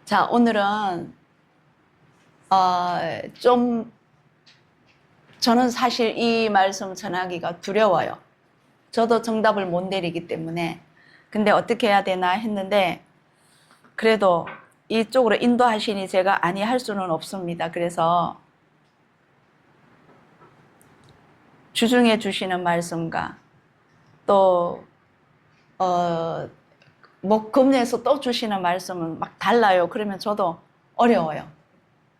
자, 오늘은 좀 저는 사실 이 말씀 전하기가 두려워요. 저도 정답을 못 내리기 때문에. 근데 어떻게 해야 되나 했는데 그래도 이쪽으로 인도하시니 제가 할 수는 없습니다. 그래서 주중에 주시는 말씀과 또 금요에서 또 주시는 말씀은 막 달라요. 그러면 저도 어려워요.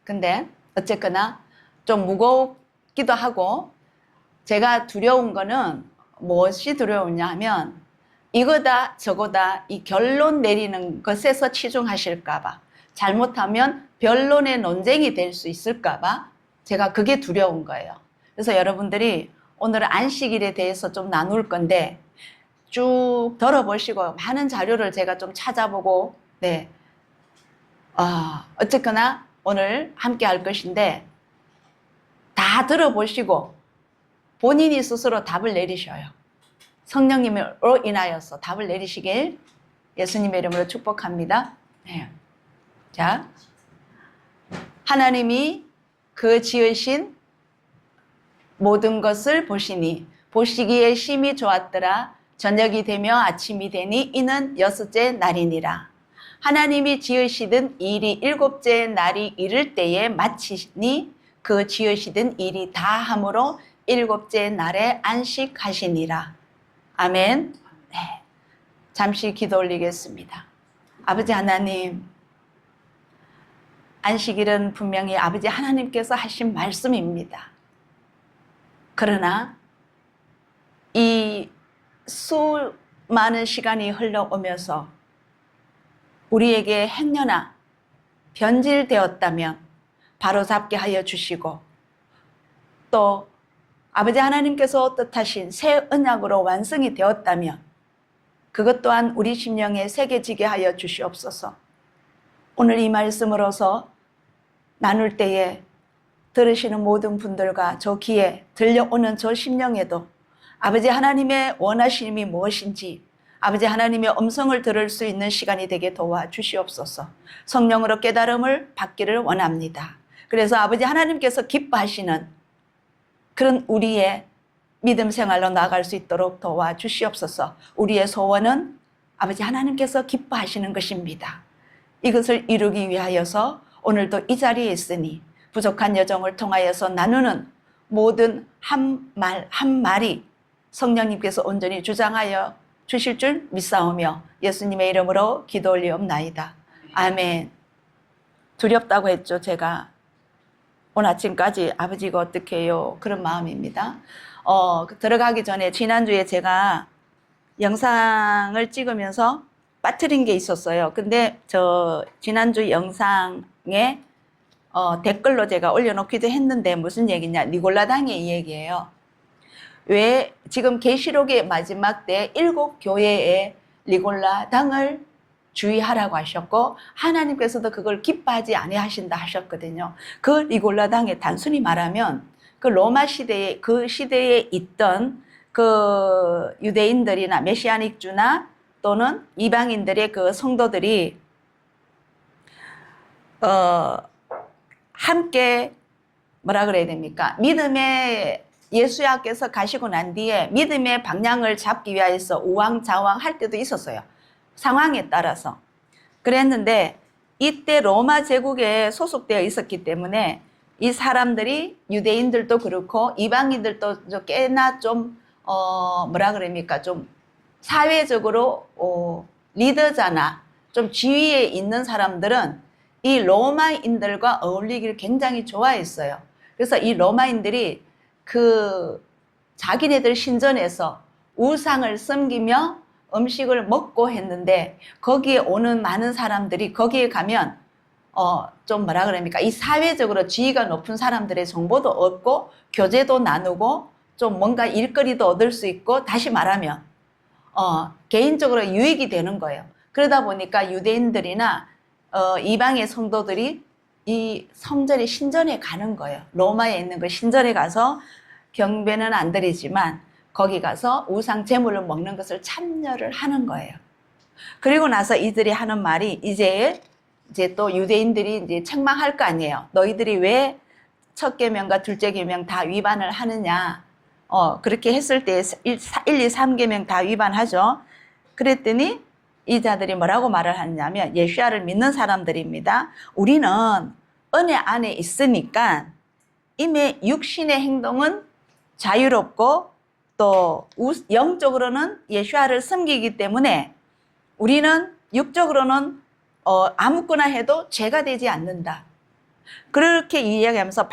근데 어쨌거나 좀 무겁기도 하고, 제가 두려운 거는 무엇이 두려우냐 하면 이거다 저거다 이 결론 내리는 것에서 치중하실까봐, 잘못하면 변론의 논쟁이 될 수 있을까봐 제가 그게 두려운 거예요. 그래서 여러분들이 오늘 안식일에 대해서 좀 나눌 건데 쭉 들어보시고, 많은 자료를 제가 좀 찾아보고, 어쨌거나 오늘 함께 할 것인데, 다 들어보시고 본인이 스스로 답을 내리셔요. 성령님으로 인하여서 답을 내리시길 예수님의 이름으로 축복합니다. 자, 하나님이 그 지으신 모든 것을 보시니 보시기에 심히 좋았더라. 저녁이 되며 아침이 되니 이는 여섯째 날이니라. 하나님이 지으시던 일이 일곱째 날이 이를 때에 마치니 그 지으시던 일이 다 함으로 일곱째 날에 안식하시니라. 아멘. 네. 잠시 기도 올리겠습니다. 아버지 하나님, 안식일은 분명히 아버지 하나님께서 하신 말씀입니다. 그러나 이 수많은 시간이 흘러오면서 우리에게 행여나 변질되었다면 바로잡게 하여 주시고, 또 아버지 하나님께서 뜻하신 새 언약으로 완성이 되었다면 그것 또한 우리 심령에 새겨지게 하여 주시옵소서. 오늘 이 말씀으로서 나눌 때에 들으시는 모든 분들과 저 귀에 들려오는 저 심령에도 아버지 하나님의 원하심이 무엇인지, 아버지 하나님의 음성을 들을 수 있는 시간이 되게 도와주시옵소서. 성령으로 깨달음을 받기를 원합니다. 그래서 아버지 하나님께서 기뻐하시는 그런 우리의 믿음 생활로 나아갈 수 있도록 도와주시옵소서. 우리의 소원은 아버지 하나님께서 기뻐하시는 것입니다. 이것을 이루기 위하여서 오늘도 이 자리에 있으니 부족한 여정을 통하여서 나누는 모든 한 말이 성령님께서 온전히 주장하여 주실 줄 믿사오며 예수님의 이름으로 기도 올리옵나이다. 아멘. 두렵다고 했죠. 제가 오늘 아침까지 아버지 이거 어떻게 해요? 그런 마음입니다. 들어가기 전에 지난주에 제가 영상을 찍으면서 빠뜨린 게 있었어요. 근데 저 지난주 영상에 댓글로 제가 올려놓기도 했는데 무슨 얘기냐, 니골라당의 얘기예요. 왜 지금 계시록의 마지막 때 7교회에 니골라당을 주의하라고 하셨고, 하나님께서도 그걸 기뻐하지 아니하신다 하셨거든요. 그 니골라당에 단순히 말하면 그 로마 시대에, 그 시대에 있던 그 유대인들이나 메시아닉주나 또는 이방인들의 그 성도들이 함께 뭐라 그래야 됩니까? 믿음의 예수야께서 가시고 난 뒤에 믿음의 방향을 잡기 위해서 우왕좌왕 할 때도 있었어요. 상황에 따라서. 그랬는데 이때 로마 제국에 소속되어 있었기 때문에 이 사람들이, 유대인들도 그렇고 이방인들도 꽤나 좀 뭐라 그럽니까? 좀 사회적으로 리더자나 좀 지위에 있는 사람들은 이 로마인들과 어울리기를 굉장히 좋아했어요. 그래서 이 로마인들이 그 자기네들 신전에서 우상을 섬기며 음식을 먹고 했는데, 거기에 오는 많은 사람들이 거기에 가면 좀 뭐라 그럽니까? 이 사회적으로 지위가 높은 사람들의 정보도 얻고 교제도 나누고 좀 뭔가 일거리도 얻을 수 있고, 다시 말하면 개인적으로 유익이 되는 거예요. 그러다 보니까 유대인들이나 이방의 성도들이 이 성전의 신전에 가는 거예요. 로마에 있는 그 신전에 가서 경배는 안 드리지만 거기 가서 우상 제물을 먹는 것을 참여를 하는 거예요. 그리고 나서 이들이 하는 말이, 이제 이제 또 유대인들이 이제 책망할 거 아니에요. 너희들이 왜 첫 계명과 둘째 계명 다 위반을 하느냐. 그렇게 했을 때 1, 2, 3계명 다 위반하죠. 그랬더니 이 자들이 뭐라고 말을 하냐면 예수야를 믿는 사람들입니다. 우리는 은혜 안에 있으니까 이미 육신의 행동은 자유롭고 또 영적으로는 예수야를 섬기기 때문에 우리는 육적으로는 아무거나 해도 죄가 되지 않는다. 그렇게 이야기하면서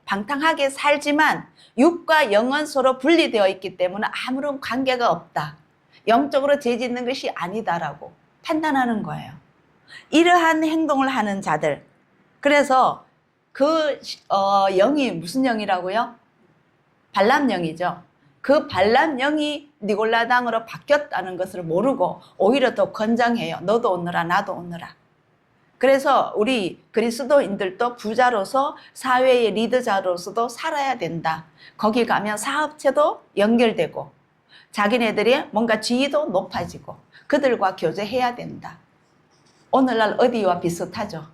방탕하게 살지만 육과 영은 서로 분리되어 있기 때문에 아무런 관계가 없다. 영적으로 죄 짓는 것이 아니다라고 판단하는 거예요. 이러한 행동을 하는 자들. 그래서 그 영이 무슨 영이라고요? 발람 영이죠. 그 발람 영이 니골라당으로 바뀌었다는 것을 모르고 오히려 더 건장해요. 너도 오너라 나도 오너라. 그래서 우리 그리스도인들도 부자로서 사회의 리더자로서도 살아야 된다. 거기 가면 사업체도 연결되고 자기네들이 뭔가 지위도 높아지고 그들과 교제해야 된다. 오늘날 어디와 비슷하죠?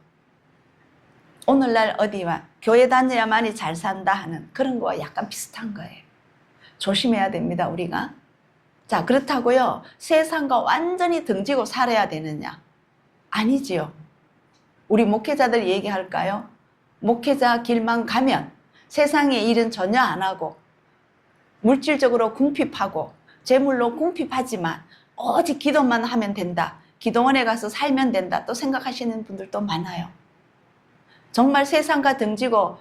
오늘날 어디와 교회 다녀야만이 잘 산다 하는 그런 거와 약간 비슷한 거예요. 조심해야 됩니다, 우리가. 자, 그렇다고요. 세상과 완전히 등지고 살아야 되느냐? 아니지요. 우리 목회자들 얘기할까요? 목회자 길만 가면 세상의 일은 전혀 안 하고 물질적으로 궁핍하고 재물로 궁핍하지만 오직 기도만 하면 된다. 기도원에 가서 살면 된다. 또 생각하시는 분들도 많아요. 정말 세상과 등지고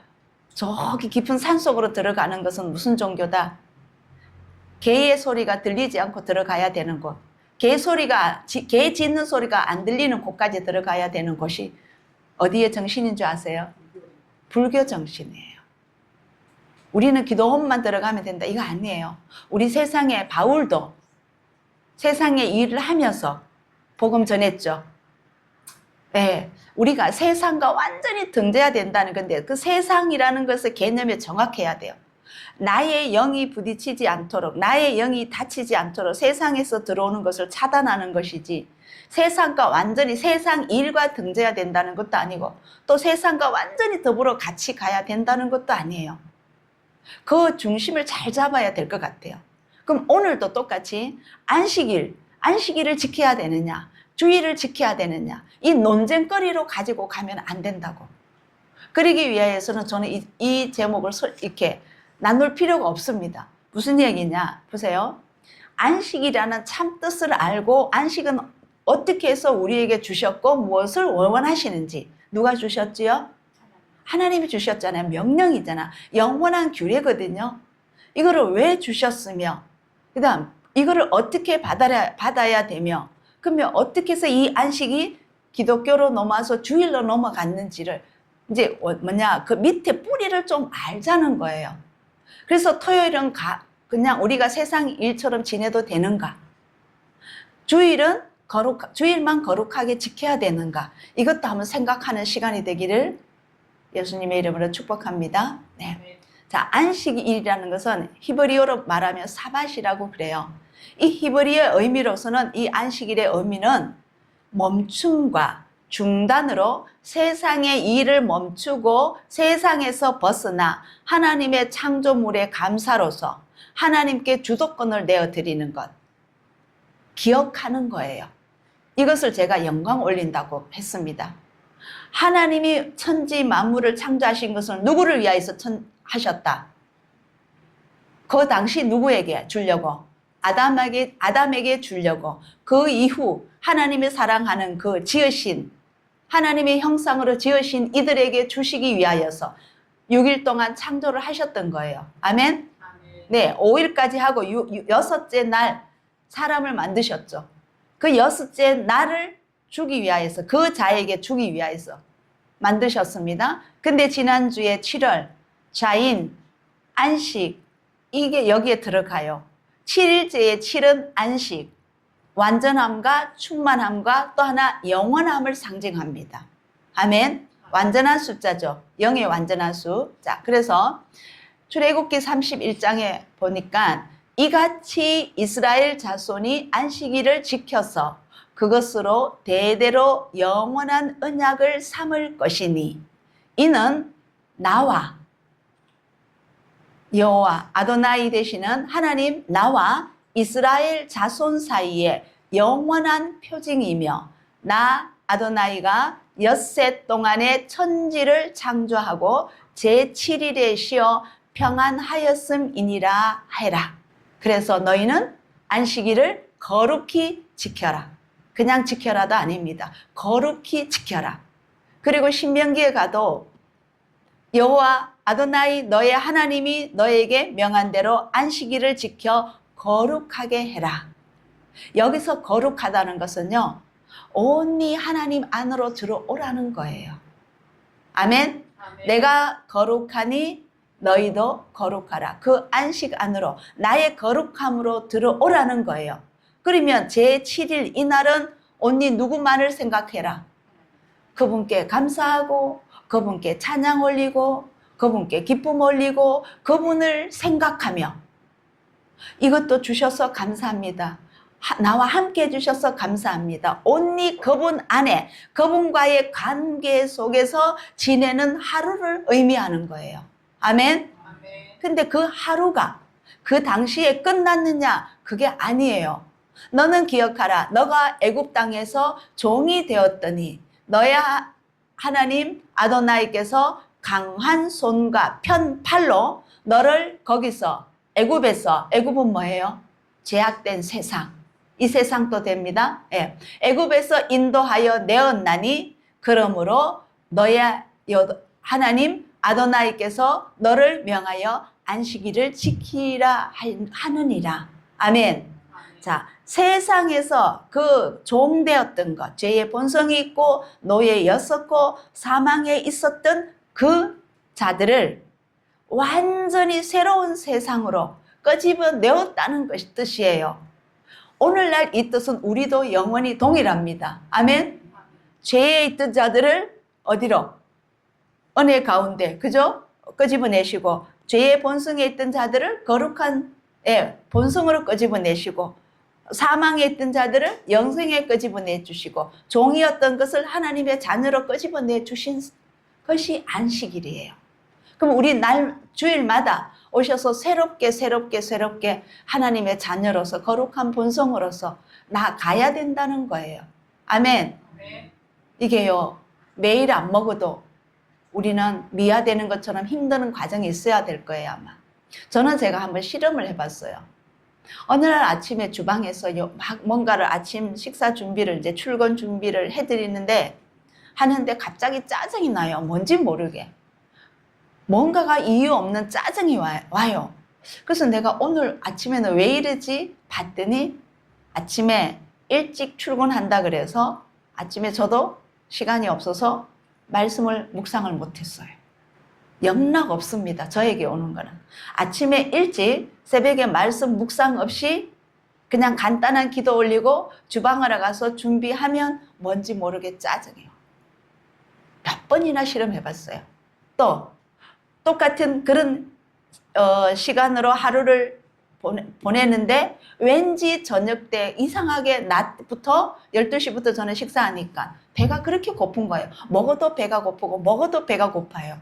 저기 깊은 산속으로 들어가는 것은 무슨 종교다? 개의 소리가 들리지 않고 들어가야 되는 곳. 개 짖는 소리가 안 들리는 곳까지 들어가야 되는 곳이 어디의 정신인 줄 아세요? 불교 정신이에요. 우리는 기도원만 들어가면 된다. 이거 아니에요. 우리 세상에 바울도 세상의 일을 하면서 복음 전했죠. 네, 우리가 세상과 완전히 등져야 된다는 건데 그 세상이라는 것의 개념에 정확해야 돼요. 나의 영이 부딪히지 않도록 나의 영이 다치지 않도록 세상에서 들어오는 것을 차단하는 것이지 세상과 완전히 세상 일과 등져야 된다는 것도 아니고 또 세상과 완전히 더불어 같이 가야 된다는 것도 아니에요. 그 중심을 잘 잡아야 될 것 같아요. 그럼 오늘도 똑같이 안식일을 지켜야 되느냐 주일을 지켜야 되느냐 이 논쟁거리로 가지고 가면 안 된다고. 그러기 위해서는 저는 이 제목을 이렇게 나눌 필요가 없습니다. 무슨 얘기냐 보세요. 안식이라는 참 뜻을 알고 안식은 어떻게 해서 우리에게 주셨고 무엇을 원하시는지 누가 주셨지요? 하나님이 주셨잖아요. 명령이잖아. 영원한 규례거든요. 이거를 왜 주셨으며 그 다음 이거를 어떻게 받아야 되며 그러면 어떻게 해서 이 안식이 기독교로 넘어와서 주일로 넘어갔는지를 이제 그 밑에 뿌리를 좀 알자는 거예요. 그래서 토요일은 그냥 우리가 세상 일처럼 지내도 되는가? 주일만 거룩하게 지켜야 되는가? 이것도 한번 생각하는 시간이 되기를 예수님의 이름으로 축복합니다. 네. 자, 안식일이라는 것은 히브리어로 말하면 사밧이라고 그래요. 이 히브리어의 의미로서는 이 안식일의 의미는 멈춤과 중단으로 세상의 일을 멈추고 세상에서 벗어나 하나님의 창조물의 감사로서 하나님께 주도권을 내어드리는 것. 기억하는 거예요. 이것을 제가 영광 올린다고 했습니다. 하나님이 천지 만물을 창조하신 것은 누구를 위하여서 하셨다? 그 당시 누구에게 주려고? 아담에게 주려고. 그 이후 하나님이 사랑하는 그 지으신 하나님의 형상으로 지으신 이들에게 주시기 위하여서 6일 동안 창조를 하셨던 거예요. 아멘? 네, 5일까지 하고 6째 날 사람을 만드셨죠. 그 6째 날을 주기 위하여서 그 자에게 주기 위하여서 만드셨습니다. 근데 지난주에 7월 자인, 안식 이게 여기에 들어가요. 7일째의 7은 안식, 완전함과 충만함과 또 하나 영원함을 상징합니다. 아멘. 완전한 숫자죠. 0의 완전한 수. 자, 그래서 출애굽기 31장에 보니까 이같이 이스라엘 자손이 안식일을 지켜서 그것으로 대대로 영원한 언약을 삼을 것이니 이는 나와 여호와 아도나이 되시는 하나님 나와 이스라엘 자손 사이에 영원한 표징이며 나 아도나이가 엿새 동안에 천지를 창조하고 제7일에 쉬어 평안하였음이니라 하라. 그래서 너희는 안식일을 거룩히 지켜라. 그냥 지켜라도 아닙니다. 거룩히 지켜라. 그리고 신명기에 가도 여호와 아도나이 너의 하나님이 너에게 명한 대로 안식일을 지켜 거룩하게 해라. 여기서 거룩하다는 것은요, 온리 하나님 안으로 들어오라는 거예요. 아멘. 아멘. 내가 거룩하니 너희도 거룩하라. 그 안식 안으로 나의 거룩함으로 들어오라는 거예요. 그러면 제7일 이날은 온리 누구만을 생각해라. 그분께 감사하고 그분께 찬양 올리고 그분께 기쁨 올리고 그분을 생각하며 이것도 주셔서 감사합니다. 나와 함께 해주셔서 감사합니다. 온리 그분 안에 그분과의 관계 속에서 지내는 하루를 의미하는 거예요. 아멘. 근데 그 하루가 그 당시에 끝났느냐? 그게 아니에요. 너는 기억하라. 너가 애굽 땅에서 종이 되었더니 너의 하나님 아도나이께서 강한 손과 편 팔로 너를 거기서 애굽에서, 애굽은 뭐예요? 제약된 세상. 이 세상도 됩니다. 예. 애굽에서 인도하여 내었나니 그러므로 너의 하나님 아도나이께서 너를 명하여 안식일을 지키라 하느니라. 아멘. 자, 세상에서 그 종되었던 것, 죄의 본성이 있고 노예였었고 사망에 있었던 그 자들을 완전히 새로운 세상으로 끄집어내었다는 것이 뜻이에요. 오늘날 이 뜻은 우리도 영원히 동일합니다. 아멘. 죄에 있던 자들을 어디로? 은혜 가운데, 그죠? 끄집어내시고 죄의 본성에 있던 자들을 거룩한 본성으로 끄집어내시고 사망에 있던 자들을 영생에 끄집어내 주시고 종이었던 것을 하나님의 자녀로 끄집어내 주신 것이 안식일이에요. 그럼 우리 날 주일마다 오셔서 새롭게 하나님의 자녀로서 거룩한 본성으로서 나가야 된다는 거예요. 아멘. 이게요, 매일 안 먹어도 우리는 미화되는 것처럼 힘드는 과정이 있어야 될 거예요, 아마. 저는 제가 한번 실험을 해봤어요. 어느 날 아침에 주방에서 막 뭔가를 아침 식사 준비를 이제 출근 준비를 해드리는데 하는데 갑자기 짜증이 나요. 뭔지 모르게. 뭔가가 이유 없는 짜증이 와요. 그래서 내가 오늘 아침에는 왜 이러지? 봤더니 아침에 일찍 출근한다 그래서 아침에 저도 시간이 없어서 말씀을 묵상을 못했어요. 영락 없습니다. 저에게 오는 거는. 아침에 일찍 새벽에 말씀 묵상 없이 그냥 간단한 기도 올리고 주방으로 가서 준비하면 뭔지 모르게 짜증해요. 몇 번이나 실험해봤어요. 또 똑같은 그런 시간으로 하루를 보내는데 왠지 저녁 때 이상하게 낮부터 12시부터 저는 식사하니까 배가 그렇게 고픈 거예요. 먹어도 배가 고프고 먹어도 배가 고파요.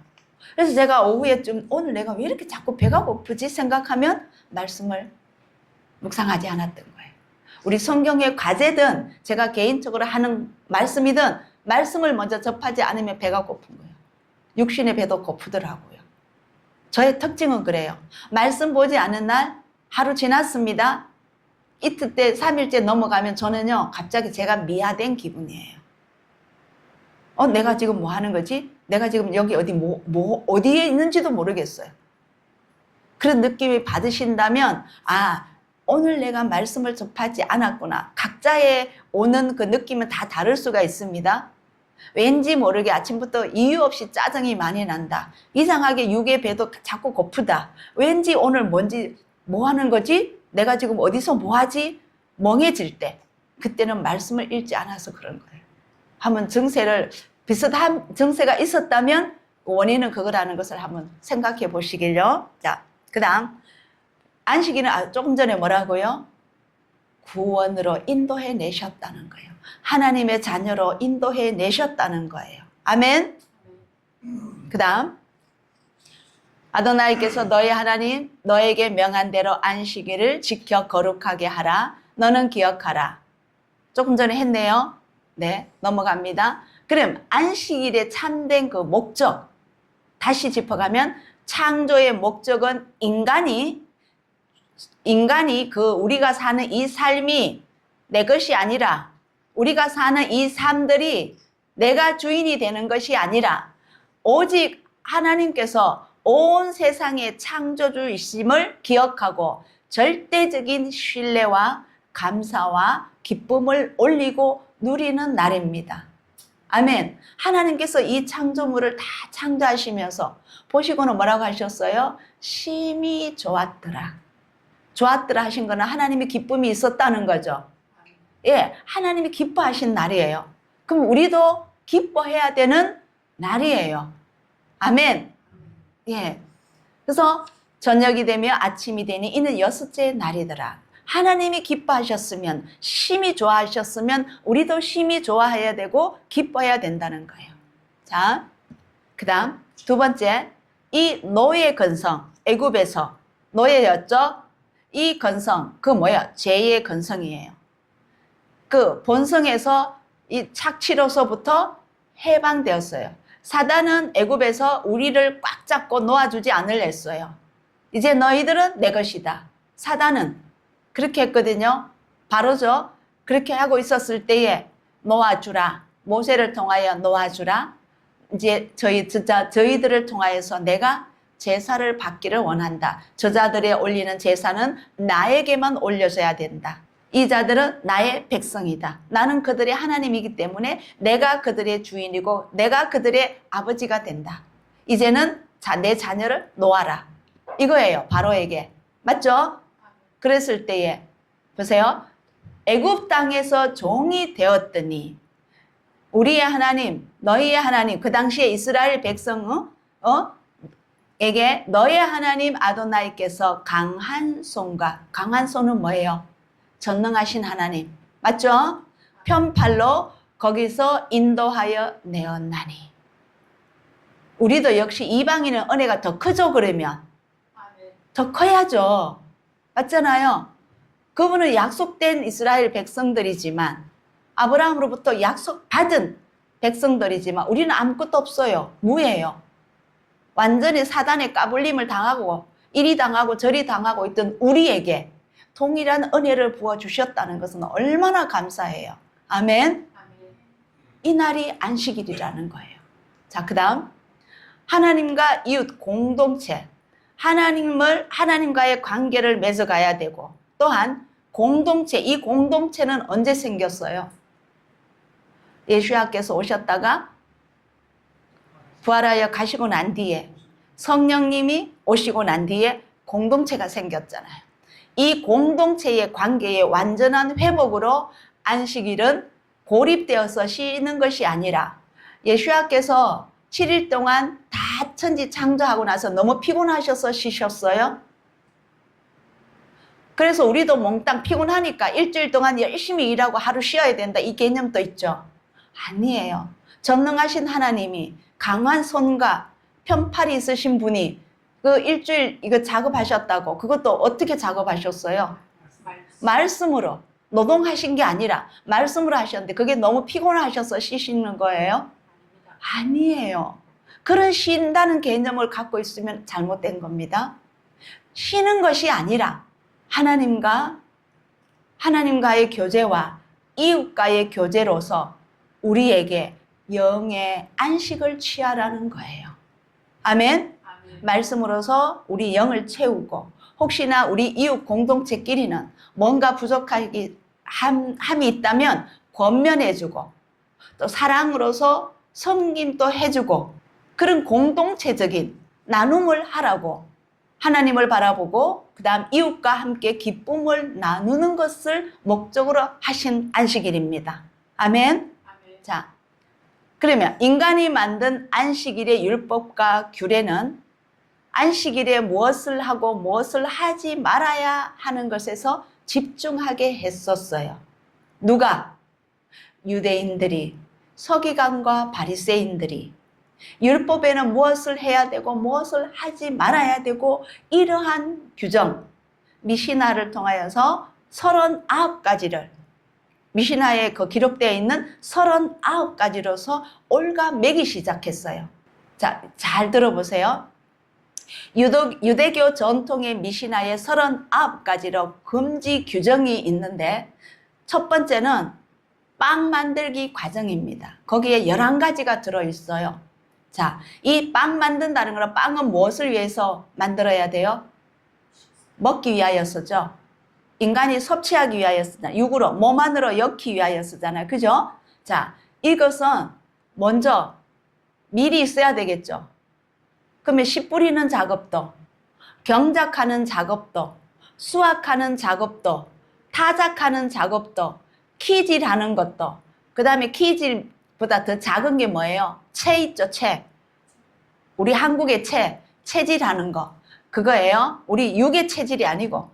그래서 제가 오후에 좀 오늘 내가 왜 이렇게 자꾸 배가 고프지 생각하면 말씀을 묵상하지 않았던 거예요. 우리 성경의 과제든 제가 개인적으로 하는 말씀이든 말씀을 먼저 접하지 않으면 배가 고픈 거예요. 육신의 배도 고프더라고요. 저의 특징은 그래요. 말씀 보지 않은 날 하루 지났습니다. 이틀 때 3일째 넘어가면 저는요 갑자기 제가 미화된 기분이에요. 내가 지금 뭐 하는 거지? 내가 지금 여기 어디에 있는지도 모르겠어요. 그런 느낌이 받으신다면 오늘 내가 말씀을 접하지 않았구나. 각자의 오는 그 느낌은 다 다를 수가 있습니다. 왠지 모르게 아침부터 이유 없이 짜증이 많이 난다. 이상하게 육의 배도 자꾸 고프다. 왠지 오늘 뭐 하는 거지? 내가 지금 어디서 뭐 하지? 멍해질 때 그때는 말씀을 읽지 않아서 그런 거예요. 한번 비슷한 증세가 있었다면 원인은 그거라는 것을 한번 생각해 보시길요. 자, 그 다음 안식일은 조금 전에 뭐라고요? 구원으로 인도해 내셨다는 거예요. 하나님의 자녀로 인도해 내셨다는 거예요. 아멘. 그 다음 아도나이께서 너희 하나님 너에게 명한 대로 안식일을 지켜 거룩하게 하라. 너는 기억하라. 조금 전에 했네요. 네, 넘어갑니다. 그럼 안식일에 참된 그 목적 다시 짚어가면 창조의 목적은 인간이 우리가 사는 이 삶이 내 것이 아니라 우리가 사는 이 삶들이 내가 주인이 되는 것이 아니라 오직 하나님께서 온 세상의 창조주이심을 기억하고 절대적인 신뢰와 감사와 기쁨을 올리고 누리는 날입니다. 아멘. 하나님께서 이 창조물을 다 창조하시면서 보시고는 뭐라고 하셨어요? 심히 좋았더라. 좋았더라 하신 거는 하나님의 기쁨이 있었다는 거죠. 예, 하나님이 기뻐하신 날이에요. 그럼 우리도 기뻐해야 되는 날이에요. 아멘. 예. 그래서 저녁이 되며 아침이 되니 이는 여섯째 날이더라. 하나님이 기뻐하셨으면, 심히 좋아하셨으면 우리도 심히 좋아해야 되고 기뻐해야 된다는 거예요. 자, 그 다음 두 번째, 이 노예 근성, 애굽에서 노예였죠? 이 근성, 그 뭐야? 죄의 근성이에요. 그 본성에서 이 착취로서부터 해방되었어요. 사단은 애굽에서 우리를 꽉 잡고 놓아주지 않으랬어요. 이제 너희들은 내 것이다. 사단은 그렇게 했거든요. 바로죠. 그렇게 하고 있었을 때에 놓아주라. 모세를 통하여 놓아주라. 이제 저희들을 통하여서 내가 제사를 받기를 원한다. 저자들의 올리는 제사는 나에게만 올려져야 된다. 이 자들은 나의 백성이다. 나는 그들의 하나님이기 때문에 내가 그들의 주인이고 내가 그들의 아버지가 된다. 이제는 내 자녀를 놓아라. 이거예요. 바로에게. 맞죠? 그랬을 때에 보세요. 애굽 땅에서 종이 되었더니 우리의 하나님, 너희의 하나님, 그 당시에 이스라엘 백성 에게 너의 하나님 아도나이께서 강한 손과, 강한 손은 뭐예요? 전능하신 하나님. 맞죠? 편팔로 거기서 인도하여 내었나니. 우리도 역시 이방인의 은혜가 더 크죠, 그러면? 더 커야죠. 맞잖아요. 그분은 약속된 이스라엘 백성들이지만 아브라함으로부터 약속받은 백성들이지만 우리는 아무것도 없어요. 무예요. 완전히 사단의 까불림을 당하고 이리 당하고 저리 당하고 있던 우리에게 동일한 은혜를 부어주셨다는 것은 얼마나 감사해요. 아멘. 이 날이 안식일이라는 거예요. 자, 그 다음 하나님과 이웃 공동체, 하나님과의 관계를 맺어가야 되고 또한 공동체, 이 공동체는 언제 생겼어요? 예수야께서 오셨다가 부활하여 가시고 난 뒤에 성령님이 오시고 난 뒤에 공동체가 생겼잖아요. 이 공동체의 관계의 완전한 회복으로 안식일은 고립되어서 쉬는 것이 아니라 예수야께서 7일 동안 다 천지 창조하고 나서 너무 피곤하셔서 쉬셨어요. 그래서 우리도 몽땅 피곤하니까 일주일 동안 열심히 일하고 하루 쉬어야 된다, 이 개념도 있죠. 아니에요. 전능하신 하나님이 강한 손과 편팔이 있으신 분이 그 일주일 이거 작업하셨다고. 그것도 어떻게 작업하셨어요? 말씀으로. 노동하신 게 아니라 말씀으로 하셨는데 그게 너무 피곤하셔서 쉬시는 거예요? 아니에요. 그런 쉰다는 개념을 갖고 있으면 잘못된 겁니다. 쉬는 것이 아니라 하나님과의 교제와 이웃과의 교제로서 우리에게 영의 안식을 취하라는 거예요. 아멘? 말씀으로서 우리 영을 채우고 혹시나 우리 이웃 공동체끼리는 뭔가 부족함이 있다면 권면해주고 또 사랑으로서 섬김도 해주고 그런 공동체적인 나눔을 하라고 하나님을 바라보고 그 다음 이웃과 함께 기쁨을 나누는 것을 목적으로 하신 안식일입니다. 아멘? 자, 그러면 인간이 만든 안식일의 율법과 규례는 안식일에 무엇을 하고 무엇을 하지 말아야 하는 것에서 집중하게 했었어요. 누가? 유대인들이, 서기관과 바리새인들이 율법에는 무엇을 해야 되고 무엇을 하지 말아야 되고 이러한 규정, 미시나를 통하여서 39가지를 미시나에 그 기록되어 있는 39가지로서 올가매기 시작했어요. 자, 잘 들어보세요. 유대교 전통의 미시나에 39가지로 금지 규정이 있는데 첫 번째는 빵 만들기 과정입니다. 거기에 11가지가 들어있어요. 자, 이 빵 만든다는 거는 빵은 무엇을 위해서 만들어야 돼요? 먹기 위하여서죠. 인간이 섭취하기 위하여서잖아요. 육으로, 몸 안으로 엮기 위하여서잖아요. 그죠? 자, 이것은 먼저 미리 있어야 되겠죠. 그러면 씨 뿌리는 작업도, 경작하는 작업도, 수확하는 작업도, 타작하는 작업도, 키질하는 것도, 그 다음에 키질보다 더 작은 게 뭐예요? 채 있죠, 채. 우리 한국의 채질하는 거. 그거예요. 우리 육의 체질이 아니고,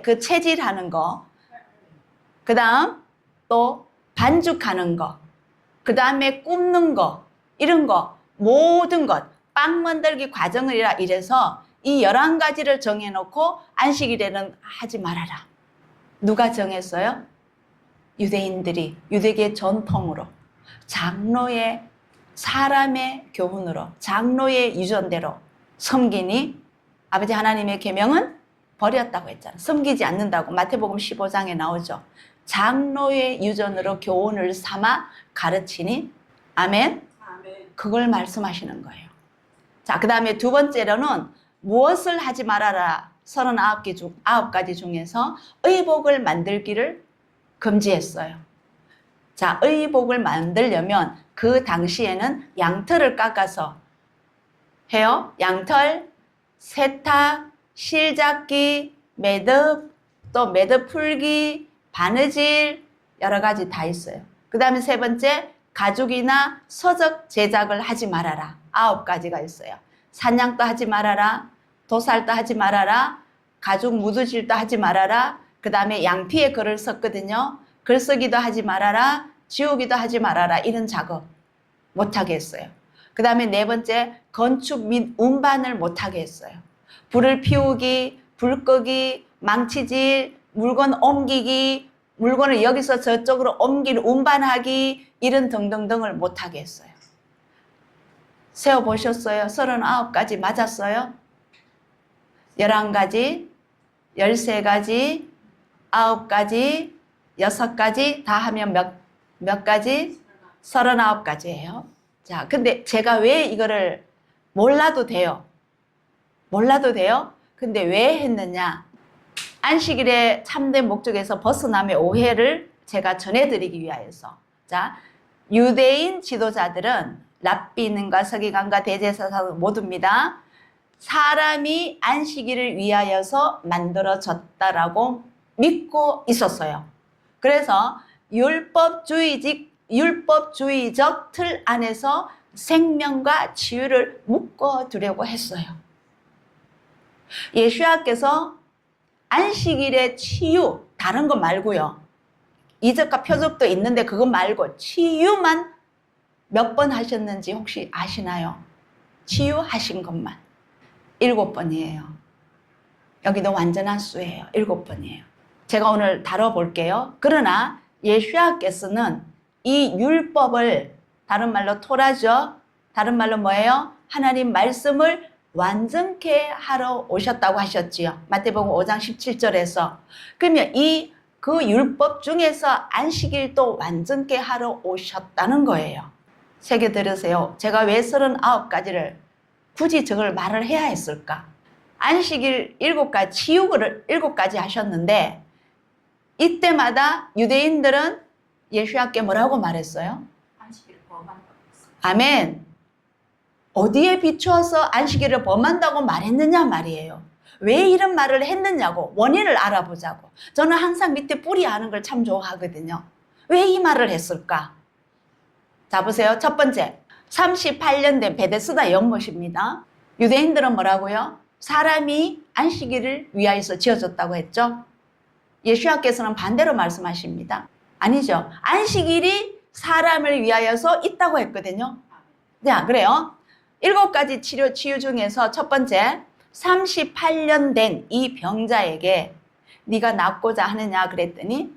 그 체질하는 거. 그 다음 또 반죽하는 거. 그 다음에 굽는 거. 이런 거. 모든 것. 빵 만들기 과정을 이래서 이 11가지를 정해놓고 안식일에는 하지 말아라. 누가 정했어요? 유대인들이 유대계 전통으로 장로의 사람의 교훈으로 장로의 유전대로 섬기니 아버지 하나님의 계명은 버렸다고 했잖아. 섬기지 않는다고 마태복음 15장에 나오죠. 장로의 유전으로 교훈을 삼아 가르치니 아멘? 그걸 말씀하시는 거예요. 자, 그 다음에 두 번째로는 무엇을 하지 말아라. 39가지 중에서 의복을 만들기를 금지했어요. 자, 의복을 만들려면 그 당시에는 양털을 깎아서 해요. 양털, 세탁, 실잡기, 매듭, 또 매듭 풀기, 바느질 여러 가지 다 있어요. 그 다음에 세 번째, 가죽이나 서적 제작을 하지 말아라. 9가지가 있어요. 사냥도 하지 말아라. 도살도 하지 말아라. 가죽 무드질도 하지 말아라. 그 다음에 양피에 글을 썼거든요. 글쓰기도 하지 말아라. 지우기도 하지 말아라. 이런 작업 못하게 했어요. 그 다음에 네 번째, 건축 및 운반을 못하게 했어요. 불을 피우기, 불 끄기, 망치질, 물건 옮기기, 물건을 여기서 저쪽으로 운반하기 이런 등등등을 못하게 했어요. 세어보셨어요? 39가지 맞았어요? 11가지, 13가지, 9가지, 6가지 다 하면 몇 가지? 39가지예요. 자, 근데 제가 왜 이거를 몰라도 돼요. 몰라도 돼요? 근데 왜 했느냐? 안식일의 참된 목적에서 벗어남의 오해를 제가 전해드리기 위하여서. 자, 유대인 지도자들은 랍비는과 서기관과 대제사장 모두입니다. 사람이 안식일을 위하여서 만들어졌다라고 믿고 있었어요. 그래서 율법주의적 틀 안에서 생명과 치유를 묶어두려고 했어요. 예수야께서 안식일의 치유, 다른 거 말고요. 이적과 표적도 있는데 그거 말고 치유만 몇 번 하셨는지 혹시 아시나요? 치유하신 것만 7번이에요. 여기도 완전한 수예요. 7번이에요. 제가 오늘 다뤄볼게요. 그러나 예수야께서는 이 율법을 다른 말로 토라죠. 다른 말로 뭐예요? 하나님 말씀을 완전케 하러 오셨다고 하셨지요. 마태복음 5장 17절에서. 그러면 그 율법 중에서 안식일도 완전케 하러 오셨다는 거예요. 새겨 들으세요. 제가 왜 39가지를 굳이 저걸 말을 해야 했을까? 안식일 7가지, 치유를 7가지 하셨는데 이때마다 유대인들은 예수야께 뭐라고 말했어요? 안식일을 범한다고 했어요. 아멘. 어디에 비추어서 안식일을 범한다고 말했느냐 말이에요. 왜 이런 말을 했느냐고 원인을 알아보자고. 저는 항상 밑에 뿌리 아는 걸 참 좋아하거든요. 왜 이 말을 했을까? 자, 보세요. 첫 번째, 38년 된 베데스다 연못입니다. 유대인들은 뭐라고요? 사람이 안식일을 위하여서 지어졌다고 했죠. 예수님께서는 반대로 말씀하십니다. 아니죠. 안식일이 사람을 위하여서 있다고 했거든요. 자, 그래요. 7가지 치유 중에서 첫 번째, 38년 된 이 병자에게 네가 낫고자 하느냐 그랬더니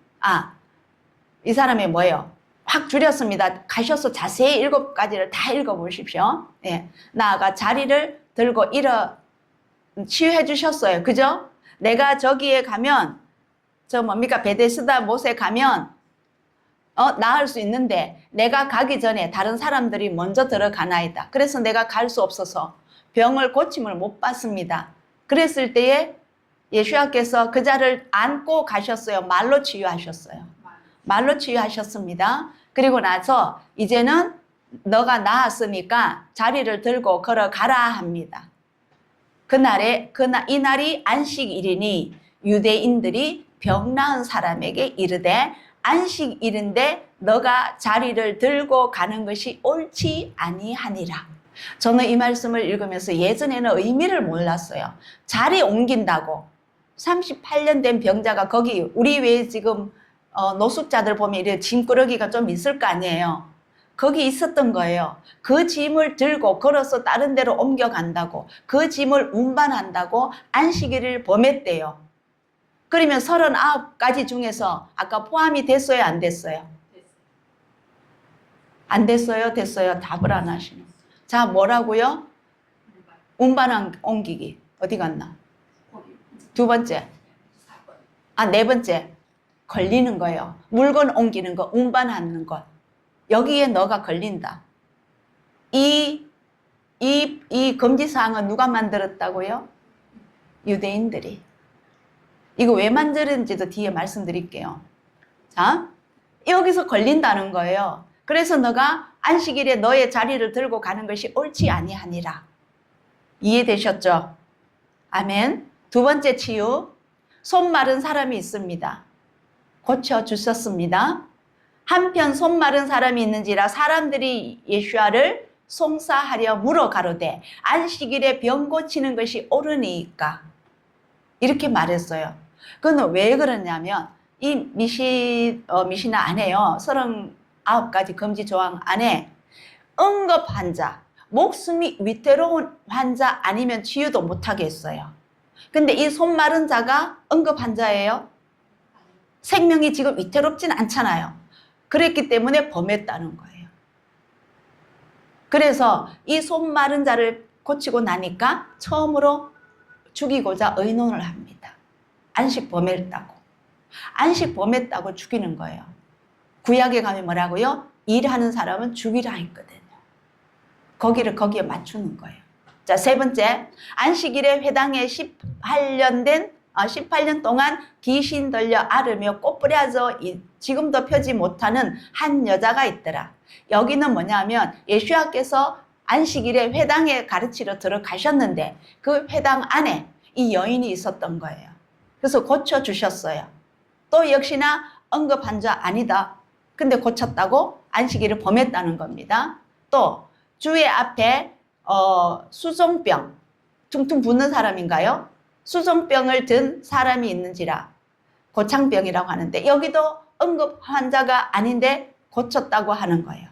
이 사람이 뭐예요? 확 줄였습니다. 가셔서 자세히 7가지를 다 읽어보십시오. 예, 나아가 자리를 들고 치유해 주셨어요. 그죠? 내가 저기에 가면 베데스다 못에 가면 나을 수 있는데 내가 가기 전에 다른 사람들이 먼저 들어가나이다. 그래서 내가 갈 수 없어서 병을 고침을 못 받습니다. 그랬을 때에 예수님께서 그 자를 안고 가셨어요. 말로 치유하셨어요. 말로 치유하셨습니다. 그리고 나서 이제는 너가 나았으니까 자리를 들고 걸어가라 합니다. 이날이 안식일이니 유대인들이 병 나은 사람에게 이르되 안식일인데 너가 자리를 들고 가는 것이 옳지 아니하니라. 저는 이 말씀을 읽으면서 예전에는 의미를 몰랐어요. 자리 옮긴다고 38년 된 병자가 거기 우리 외에 지금 노숙자들 보면 이렇게 짐꾸러기가 좀 있을 거 아니에요. 거기 있었던 거예요. 그 짐을 들고 걸어서 다른 데로 옮겨간다고, 그 짐을 운반한다고 안식일을 범했대요. 그러면 39가지 중에서 아까 포함이 됐어요, 안 됐어요? 안 됐어요, 됐어요? 답을 안 하시는. 자, 뭐라고요? 옮기기. 어디 갔나? 두 번째. 네 번째. 걸리는 거예요. 물건 옮기는 거, 운반하는 것. 여기에 너가 걸린다. 이 금지사항은 누가 만들었다고요? 유대인들이. 이거 왜 만들었는지도 뒤에 말씀드릴게요. 자, 여기서 걸린다는 거예요. 그래서 너가 안식일에 너의 자리를 들고 가는 것이 옳지 아니하니라. 이해되셨죠? 아멘. 두 번째 치유. 손 마른 사람이 있습니다. 고쳐주셨습니다. 한편 손 마른 사람이 있는지라 사람들이 예수를 송사하려 물어 가로되 안식일에 병 고치는 것이 옳으니까 이렇게 말했어요. 그건 왜 그러냐면 이 미시나 안에요. 39가지 금지 조항 안에 응급 환자, 목숨이 위태로운 환자 아니면 치유도 못하게 했어요. 근데 이 손 마른 자가 응급 환자예요. 생명이 지금 위태롭진 않잖아요. 그랬기 때문에 범했다는 거예요. 그래서 이 손 마른 자를 고치고 나니까 처음으로 죽이고자 의논을 합니다. 안식 범했다고. 안식 범했다고 죽이는 거예요. 구약에 가면 뭐라고요? 일하는 사람은 죽이라 했거든요. 거기에 맞추는 거예요. 자, 세 번째. 안식일에 회당에 18년 동안 귀신 들려 앓으며 꽃뿌려져 지금도 펴지 못하는 한 여자가 있더라. 여기는 뭐냐면 예수님께서 안식일에 회당에 가르치러 들어가셨는데 그 회당 안에 이 여인이 있었던 거예요. 그래서 고쳐주셨어요. 또 역시나 응급 환자 아니다. 근데 고쳤다고 안식일을 범했다는 겁니다. 또 주의 앞에 수종병, 퉁퉁 붓는 사람인가요? 수종병을 든 사람이 있는지라 고창병이라고 하는데 여기도 응급 환자가 아닌데 고쳤다고 하는 거예요.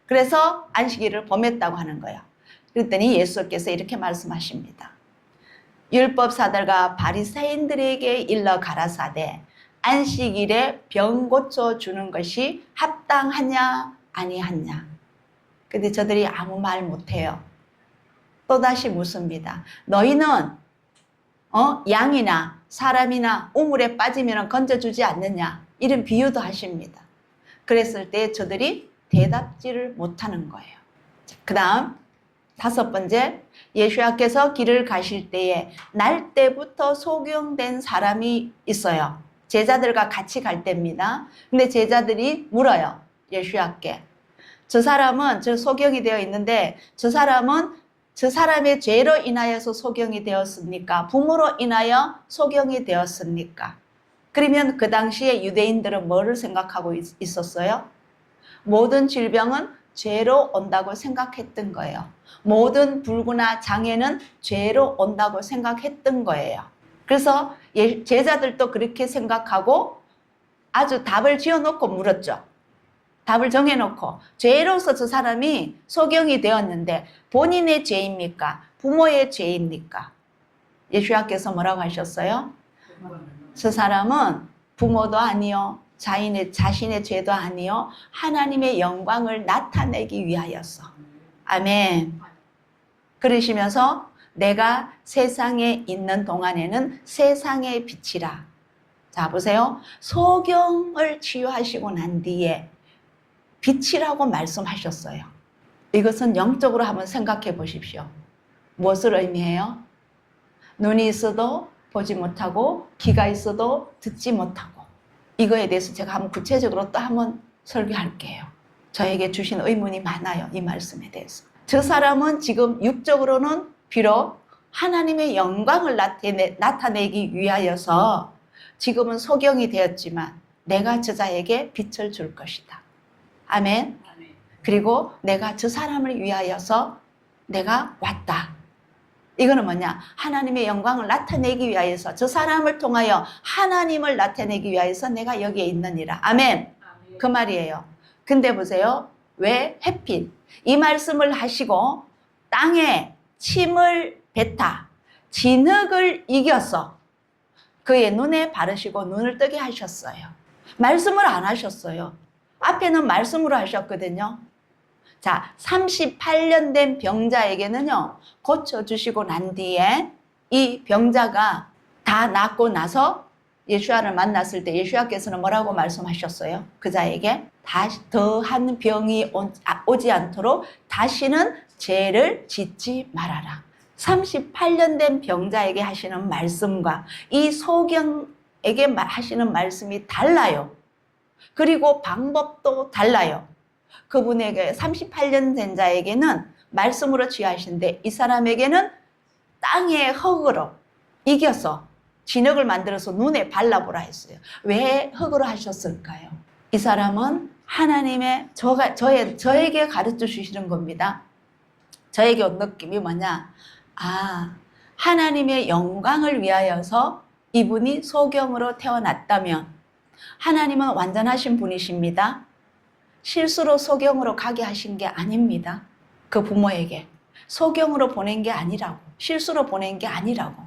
그래서 안식일을 범했다고 하는 거예요. 그랬더니 예수께서 이렇게 말씀하십니다. 율법사들과 바리새인들에게 일러 가라사대 안식일에 병 고쳐주는 것이 합당하냐 아니하냐. 근데 저들이 아무 말 못해요. 또다시 묻습니다. 너희는 양이나 사람이나 우물에 빠지면 건져주지 않느냐. 이런 비유도 하십니다. 그랬을 때 저들이 대답지를 못하는 거예요. 그 다음 5번째, 예수님께서 길을 가실 때에 날 때부터 소경된 사람이 있어요. 제자들과 같이 갈 때입니다. 근데 제자들이 물어요. 예수님께. 저 사람은 소경이 되어 있는데 저 사람의 죄로 인하여서 소경이 되었습니까? 부모로 인하여 소경이 되었습니까? 그러면 그 당시에 유대인들은 뭐를 생각하고 있었어요? 모든 질병은 죄로 온다고 생각했던 거예요. 모든 불구나 장애는 죄로 온다고 생각했던 거예요. 그래서 제자들도 그렇게 생각하고 아주 답을 지어놓고 물었죠. 답을 정해놓고 죄로서 저 사람이 소경이 되었는데 본인의 죄입니까? 부모의 죄입니까? 예수님께서 뭐라고 하셨어요? 저 사람은 부모도 아니요, 자신의 죄도 아니요, 하나님의 영광을 나타내기 위하여서. 아멘. 그러시면서 내가 세상에 있는 동안에는 세상의 빛이라. 자, 보세요. 소경을 치유하시고 난 뒤에 빛이라고 말씀하셨어요. 이것은 영적으로 한번 생각해 보십시오. 무엇을 의미해요? 눈이 있어도 보지 못하고 귀가 있어도 듣지 못하고. 이거에 대해서 제가 한번 구체적으로 또 한번 설교할게요. 저에게 주신 의문이 많아요. 이 말씀에 대해서. 저 사람은 지금 육적으로는 비록 하나님의 영광을 나타내기 위하여서 지금은 소경이 되었지만 내가 저자에게 빛을 줄 것이다. 아멘. 그리고 내가 저 사람을 위하여서 내가 왔다. 이거는 뭐냐? 하나님의 영광을 나타내기 위하여서, 저 사람을 통하여 하나님을 나타내기 위하여서 내가 여기에 있느니라. 아멘. 그 말이에요. 근데 보세요. 왜 하필 이 말씀을 하시고 땅에 침을 뱉다 진흙을 이겨서 그의 눈에 바르시고 눈을 뜨게 하셨어요. 말씀을 안 하셨어요. 앞에는 말씀으로 하셨거든요. 자, 38년 된 병자에게는요, 고쳐주시고 난 뒤에 이 병자가 다 낫고 나서 예수와를 만났을 때 예수와께서는 뭐라고 말씀하셨어요? 그 자에게 다시 더한 병이 오지 않도록 다시는 죄를 짓지 말아라. 38년 된 병자에게 하시는 말씀과 이 소경에게 하시는 말씀이 달라요. 그리고 방법도 달라요. 그분에게 38년 된 자에게는 말씀으로 취하신데 이 사람에게는 땅의 흙으로 이겨서 진흙을 만들어서 눈에 발라보라 했어요. 왜 흙으로 하셨을까요? 이 사람은 하나님의 저에게 가르쳐 주시는 겁니다. 저에게 온 느낌이 뭐냐? 아, 하나님의 영광을 위하여서 이분이 소경으로 태어났다면 하나님은 완전하신 분이십니다. 실수로 소경으로 가게 하신 게 아닙니다. 그 부모에게 소경으로 보낸 게 아니라고, 실수로 보낸 게 아니라고,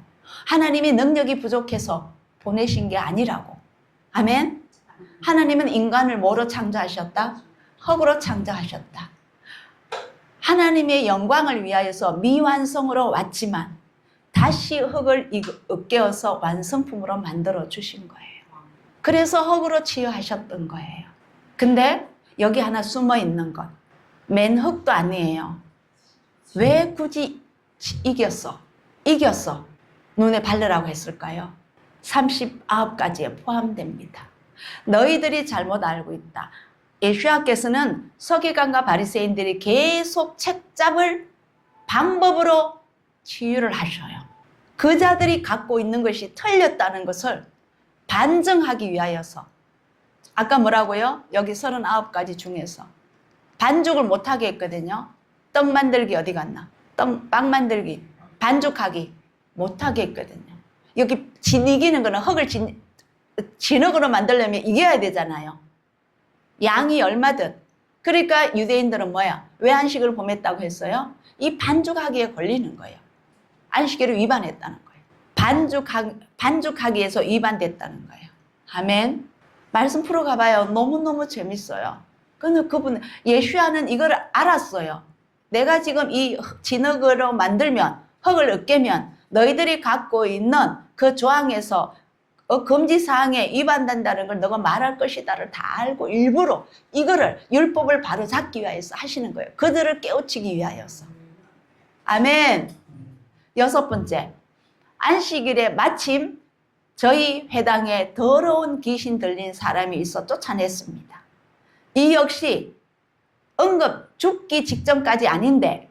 하나님이 능력이 부족해서 보내신 게 아니라고. 아멘. 하나님은 인간을 뭐로 창조하셨다? 흙으로 창조하셨다. 하나님의 영광을 위하여서 미완성으로 왔지만 다시 흙을 으깨어서 완성품으로 만들어 주신 거예요. 그래서 흙으로 치유하셨던 거예요. 근데 여기 하나 숨어 있는 것, 맨 흙도 아니에요. 왜 굳이 이겼어? 눈에 바르라고 했을까요? 39가지에 포함됩니다. 너희들이 잘못 알고 있다. 예수님께서는 서기관과 바리새인들이 계속 책잡을 방법으로 치유를 하셔요. 그 자들이 갖고 있는 것이 틀렸다는 것을 반증하기 위하여서. 아까 뭐라고요? 여기 39가지 중에서 반죽을 못하게 했거든요. 떡 만들기 어디 갔나? 빵 만들기, 반죽하기 못하게 했거든요. 여기 이기는 거는 흙을 진흙으로 만들려면 이겨야 되잖아요. 양이 얼마든. 그러니까 유대인들은 뭐야? 왜 안식을 범했다고 했어요? 이 반죽하기에 걸리는 거예요. 안식일을 위반했다는 거예요. 반죽하기에서 위반됐다는 거예요. 아멘. 말씀 풀어가봐요. 너무너무 재밌어요. 그분, 예수야는 이걸 알았어요. 내가 지금 이 진흙으로 만들면, 흙을 으깨면 너희들이 갖고 있는 그 조항에서 금지사항에 위반된다는 걸 너가 말할 것이다를 다 알고 일부러 이거를 율법을 바로 잡기 위하여서 하시는 거예요. 그들을 깨우치기 위하여서. 아멘. 6번째, 안식일에 마침 저희 회당에 더러운 귀신 들린 사람이 있어 쫓아냈습니다. 이 역시 응급 죽기 직전까지 아닌데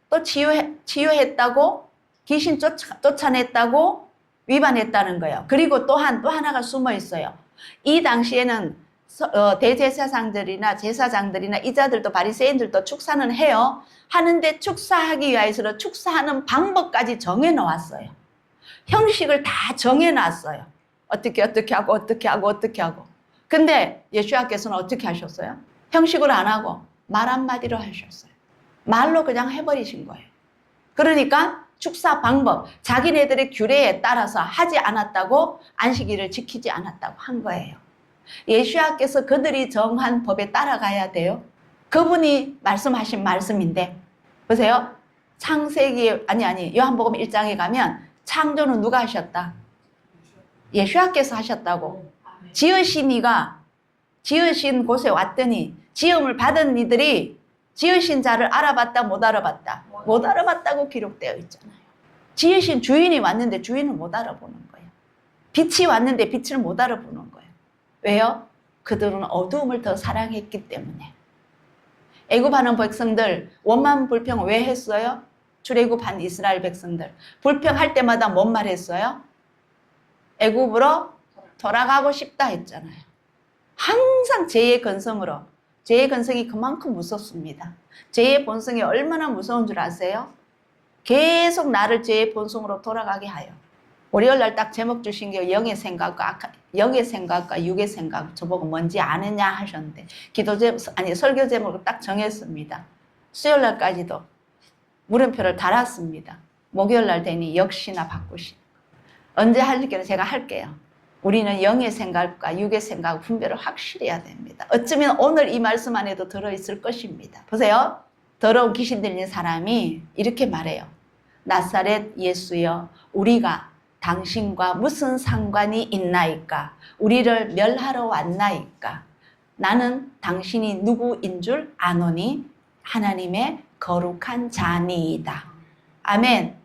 또 치유했다고 귀신 쫓아냈다고 위반했다는 거예요. 그리고 또 하나가 숨어 있어요. 이 당시에는 대제사장들이나 제사장들이나 이자들도 바리새인들도 축사는 해요. 하는데 축사하기 위해서 축사하는 방법까지 정해 놓았어요. 형식을 다 정해놨어요. 어떻게 하고 어떻게 하고. 근데 예수님께서는 어떻게 하셨어요? 형식으로 안 하고 말 한마디로 하셨어요. 말로 그냥 해버리신 거예요. 그러니까 축사 방법, 자기네들의 규례에 따라서 하지 않았다고 안식일을 지키지 않았다고 한 거예요. 예수님께서 그들이 정한 법에 따라가야 돼요. 그분이 말씀하신 말씀인데 보세요. 창세기 요한복음 1장에 가면 창조는 누가 하셨다? 예수님께서 하셨다고. 지으신 곳에 왔더니 지음을 받은 이들이 지으신 자를 알아봤다 못 알아봤다? 못 알아봤다고 기록되어 있잖아요. 지으신 주인이 왔는데 주인을 못 알아보는 거예요. 빛이 왔는데 빛을 못 알아보는 거예요. 왜요? 그들은 어두움을 더 사랑했기 때문에. 애굽하는 백성들 원만 불평 왜 했어요? 출애굽한 이스라엘 백성들 불평할 때마다 뭔 말했어요? 애굽으로 돌아가고 싶다 했잖아요. 항상 죄의 근성으로. 죄의 근성이 그만큼 무섭습니다. 죄의 본성이 얼마나 무서운 줄 아세요? 계속 나를 죄의 본성으로 돌아가게 하여. 월요일날 딱 제목 주신 게 영의 생각과 육의 생각 저보고 뭔지 아느냐 하셨는데 설교 제목을 딱 정했습니다. 수요일날까지도 물음표를 달았습니다. 목요일날 되니 역시나 바꾸시는 거. 언제 할게요? 제가 할게요. 우리는 영의 생각과 육의 생각 분별을 확실히 해야 됩니다. 어쩌면 오늘 이 말씀 안에도 들어있을 것입니다. 보세요. 더러운 귀신 들린 사람이 이렇게 말해요. 나사렛 예수여, 우리가 당신과 무슨 상관이 있나이까? 우리를 멸하러 왔나이까? 나는 당신이 누구인 줄 아노니 하나님의 거룩한 자니이다. 아멘.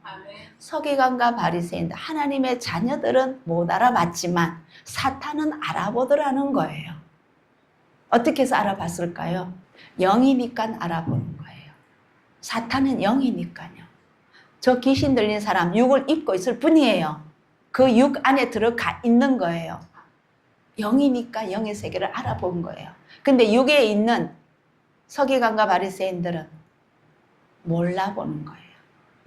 서기관과 바리새인들, 하나님의 자녀들은 못 알아봤지만 사탄은 알아보더라는 거예요. 어떻게 해서 알아봤을까요? 영이니까 알아보는 거예요. 사탄은 영이니까요. 저 귀신 들린 사람 육을 입고 있을 뿐이에요. 그 육 안에 들어가 있는 거예요. 영이니까 영의 세계를 알아본 거예요. 근데 육에 있는 서기관과 바리새인들은 몰라보는 거예요.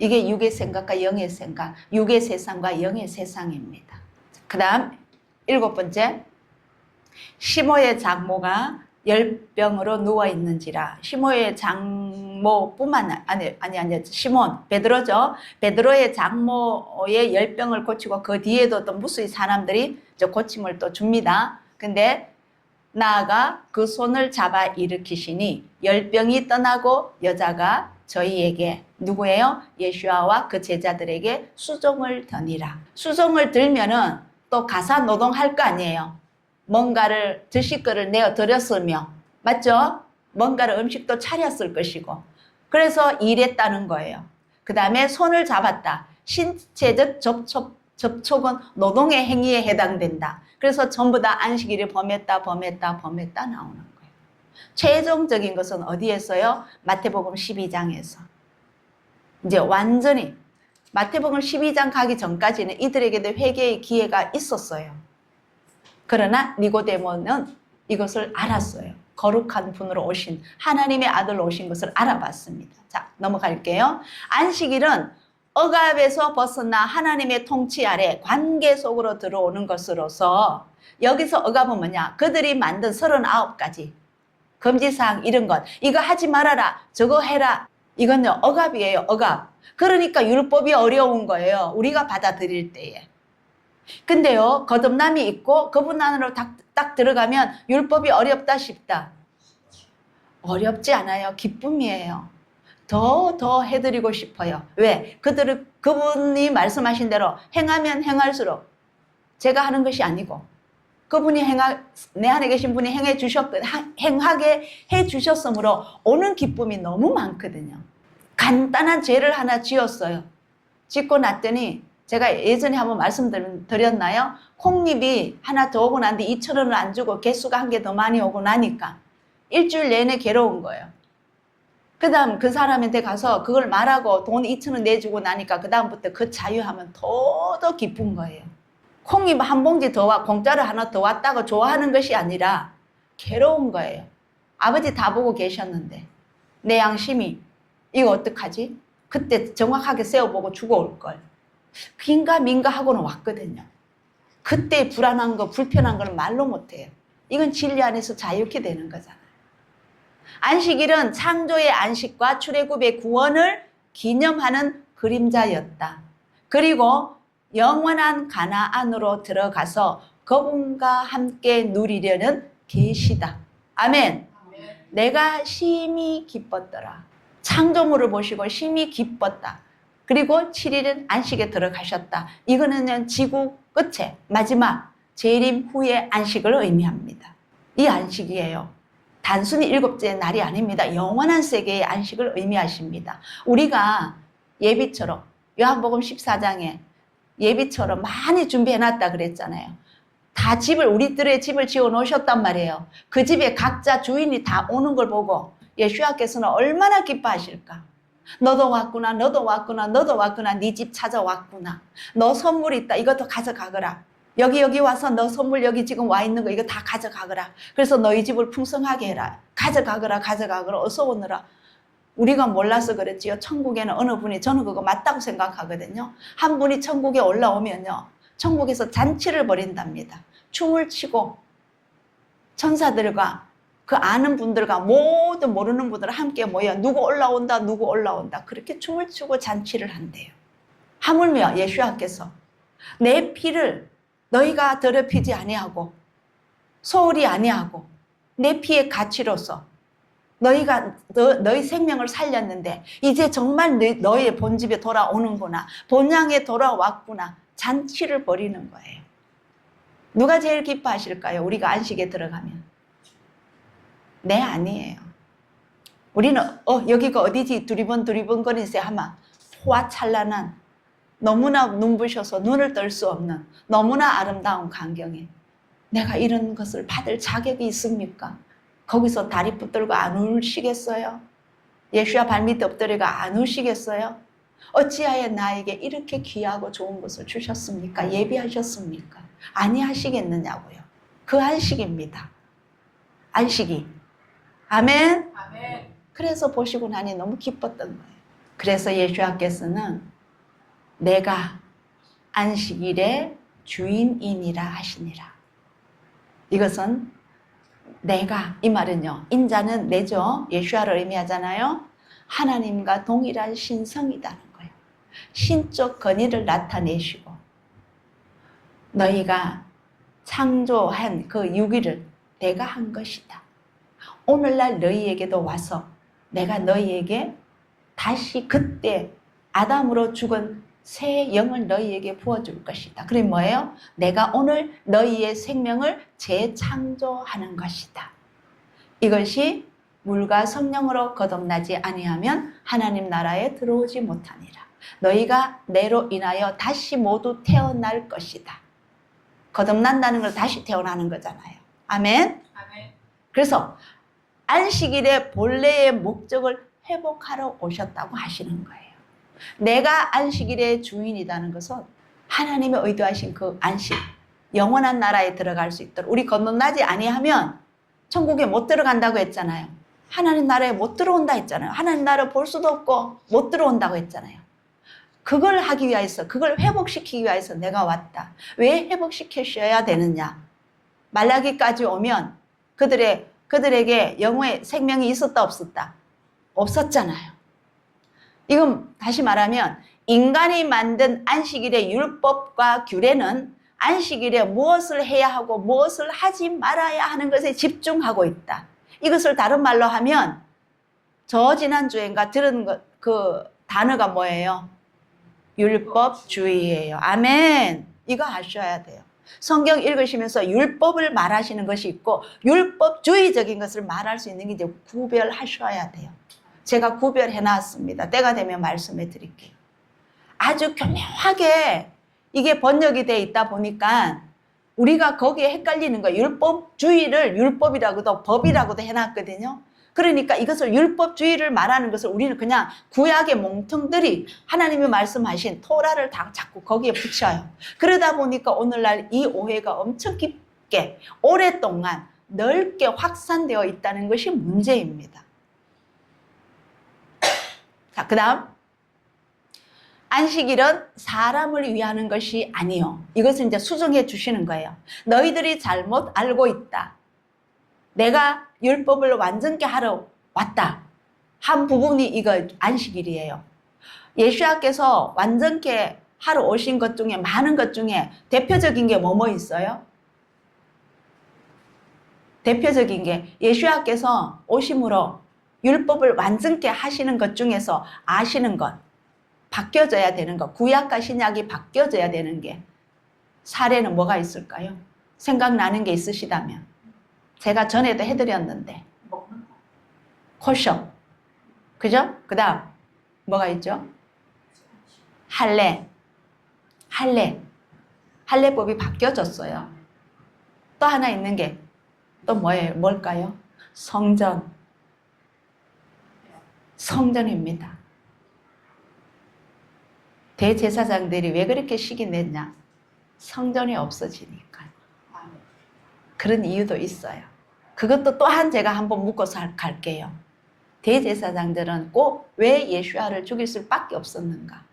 이게 육의 생각과 영의 생각, 육의 세상과 영의 세상입니다. 그 다음 7번째, 시모의 장모가 열병으로 누워있는지라. 시모의 장모뿐만 시몬, 베드로죠. 베드로의 장모의 열병을 고치고 그 뒤에도 또 무수히 사람들이 고침을 또 줍니다. 근데 나아가 그 손을 잡아 일으키시니 열병이 떠나고 여자가 저희에게 누구예요? 예수와 그 제자들에게 수종을 드니라. 수종을 들면은 또 가사 노동할 거 아니에요. 뭔가를 드실 거를 내어 드렸으며, 맞죠? 뭔가를 음식도 차렸을 것이고. 그래서 일했다는 거예요. 그 다음에 손을 잡았다. 신체적 접촉은 노동의 행위에 해당된다. 그래서 전부 다 안식일을 범했다 나오는 거예요. 최종적인 것은 어디에서요? 마태복음 12장에서. 이제 완전히 마태복음 12장 가기 전까지는 이들에게도 회개의 기회가 있었어요. 그러나 니고데모는 이것을 알았어요. 거룩한 분으로 오신 하나님의 아들로 오신 것을 알아봤습니다. 자, 넘어갈게요. 안식일은 억압에서 벗어나 하나님의 통치 아래 관계 속으로 들어오는 것으로서, 여기서 억압은 뭐냐? 그들이 만든 39가지 금지사항 이런 것, 이거 하지 말아라, 저거 해라, 이건요 억압이에요. 억압. 그러니까 율법이 어려운 거예요. 우리가 받아들일 때에. 근데요, 거듭남이 있고 그분 안으로 딱 들어가면 율법이 어렵다 싶다. 어렵지 않아요. 기쁨이에요. 더 해드리고 싶어요. 왜? 그분이 말씀하신 대로 행하면 행할수록, 제가 하는 것이 아니고 그분이 내 안에 계신 분이 행하게 해주셨으므로 오는 기쁨이 너무 많거든요. 간단한 죄를 하나 지었어요. 짓고 났더니, 제가 예전에 한번 말씀드렸나요? 콩잎이 하나 더 오고 난데 2,000원을 안 주고 개수가 한 개 더 많이 오고 나니까 일주일 내내 괴로운 거예요. 그 다음 그 사람한테 가서 그걸 말하고 돈 2,000원 내주고 나니까 그 다음부터 그 자유하면 더 기쁜 거예요. 콩잎 한 봉지 더 공짜로 하나 더 왔다고 좋아하는 것이 아니라 괴로운 거예요. 아버지 다 보고 계셨는데 내 양심이 이거 어떡하지? 그때 정확하게 세워보고 죽어올 걸. 긴가 민가 하고는 왔거든요. 그때 불안한 거, 불편한 걸 말로 못해요. 이건 진리 안에서 자유케 되는 거잖아요. 안식일은 창조의 안식과 출애굽의 구원을 기념하는 그림자였다. 그리고 영원한 가나안으로 들어가서 그분과 함께 누리려는 계시다. 아멘. 내가 심히 기뻤더라. 창조물을 보시고 심히 기뻤다. 그리고 7일은 안식에 들어가셨다. 이거는 지구 끝에 마지막 재림 후의 안식을 의미합니다. 이 안식이에요. 단순히 일곱째 날이 아닙니다. 영원한 세계의 안식을 의미하십니다. 우리가 예비처럼 요한복음 14장에 예비처럼 많이 준비해놨다 그랬잖아요. 다 우리들의 집을 지어 놓으셨단 말이에요. 그 집에 각자 주인이 다 오는 걸 보고 예수님께서는 얼마나 기뻐하실까. 너도 왔구나, 너도 왔구나, 너도 왔구나, 네 집 찾아왔구나. 너 선물 있다, 이것도 가져가거라. 여기 와서 너 선물 여기 지금 와 있는 거 이거 다 가져가거라. 그래서 너희 집을 풍성하게 해라. 가져가거라, 어서 오너라. 우리가 몰라서 그랬지요. 천국에는 어느 분이, 저는 그거 맞다고 생각하거든요. 한 분이 천국에 올라오면요, 천국에서 잔치를 벌인답니다. 춤을 치고 천사들과 그 아는 분들과 모든 모르는 분들 함께 모여 누구 올라온다, 누구 올라온다. 그렇게 춤을 추고 잔치를 한대요. 하물며 예수님께서 내 피를 너희가 더럽히지 아니하고 소홀히 아니하고 내 피의 가치로서 너희가 너희 생명을 살렸는데 이제 정말 너희의 본집에 돌아오는구나. 본향에 돌아왔구나. 잔치를 벌이는 거예요. 누가 제일 기뻐하실까요? 우리가 안식에 들어가면. 네, 아니에요. 우리는 여기가 어디지 두리번 거리세 하면 호화찬란한 너무나 눈부셔서 눈을 뜰 수 없는 너무나 아름다운 광경에 내가 이런 것을 받을 자격이 있습니까? 거기서 다리 붙들고 안 우시겠어요? 예수야 발밑에 엎드리고 안 우시겠어요? 어찌하여 나에게 이렇게 귀하고 좋은 것을 주셨습니까? 예비하셨습니까? 아니하시겠느냐고요. 그 안식입니다. 안식이. 아멘. 아멘. 그래서 보시고 나니 너무 기뻤던 거예요. 그래서 예수님께서는 내가 안식일의 주인이니라 하시니라. 이것은 내가, 이 말은요, 인자는 내죠. 예수아를 의미하잖아요. 하나님과 동일한 신성이라는 거예요. 신적 권위를 나타내시고 너희가 창조한 그 6일을 내가 한 것이다. 오늘날 너희에게도 와서 내가 너희에게 다시 그때 아담으로 죽은 새 영을 너희에게 부어줄 것이다. 그게 뭐예요? 내가 오늘 너희의 생명을 재창조하는 것이다. 이것이 물과 성령으로 거듭나지 아니하면 하나님 나라에 들어오지 못하니라. 너희가 내로 인하여 다시 모두 태어날 것이다. 거듭난다는 걸 다시 태어나는 거잖아요. 아멘. 아멘. 그래서 안식일의 본래의 목적을 회복하러 오셨다고 하시는 거예요. 내가 안식일의 주인이라는 것은 하나님이 의도하신 그 안식, 영원한 나라에 들어갈 수 있도록, 우리 건너나지 아니하면 천국에 못 들어간다고 했잖아요. 하나님 나라에 못 들어온다 했잖아요. 하나님 나라 볼 수도 없고 못 들어온다고 했잖아요. 그걸 하기 위해서, 그걸 회복시키기 위해서 내가 왔다. 왜 회복시키셔야 되느냐? 말라기까지 오면 그들에게 영의 생명이 있었다 없었다? 없었잖아요. 이건 다시 말하면 인간이 만든 안식일의 율법과 규례는 안식일에 무엇을 해야 하고 무엇을 하지 말아야 하는 것에 집중하고 있다. 이것을 다른 말로 하면 저 지난주엔가 들은 그 단어가 뭐예요? 율법주의예요. 아멘. 이거 아셔야 돼요. 성경 읽으시면서 율법을 말하시는 것이 있고 율법주의적인 것을 말할 수 있는 게 이제 구별하셔야 돼요. 제가 구별해 놨습니다. 때가 되면 말씀해 드릴게요. 아주 교묘하게 이게 번역이 돼 있다 보니까 우리가 거기에 헷갈리는 거예요. 율법주의를 율법이라고도 법이라고도 해놨거든요. 그러니까 이것을 율법주의를 말하는 것을 우리는 그냥 구약의 몽통들이 하나님이 말씀하신 토라를 다 자꾸 거기에 붙여요. 그러다 보니까 오늘날 이 오해가 엄청 깊게 오랫동안 넓게 확산되어 있다는 것이 문제입니다. 자, 그 다음 안식일은 사람을 위하는 것이 아니요. 이것을 이제 수정해 주시는 거예요. 너희들이 잘못 알고 있다. 내가 율법을 완전케 하러 왔다. 한 부분이 이거 안식일이에요. 예수님께서 완전케 하러 오신 것 중에 많은 것 중에 대표적인 게 뭐뭐 있어요? 대표적인 게 예수님께서 오심으로 율법을 완전케 하시는 것 중에서 아시는 것, 바뀌어져야 되는 것, 구약과 신약이 바뀌어져야 되는 게 사례는 뭐가 있을까요? 생각나는 게 있으시다면. 제가 전에도 해드렸는데 먹는 거. 코셔, 그죠? 그 다음 뭐가 있죠? 할례법이 바뀌어졌어요. 또 하나 있는 게 또 뭐예요? 뭘까요? 성전입니다. 대제사장들이 왜 그렇게 시기 냈냐? 성전이 없어지니까. 그런 이유도 있어요. 그것도 또한 제가 한번 묶어서 갈게요. 대제사장들은 꼭 왜 예수야를 죽일 수밖에 없었는가?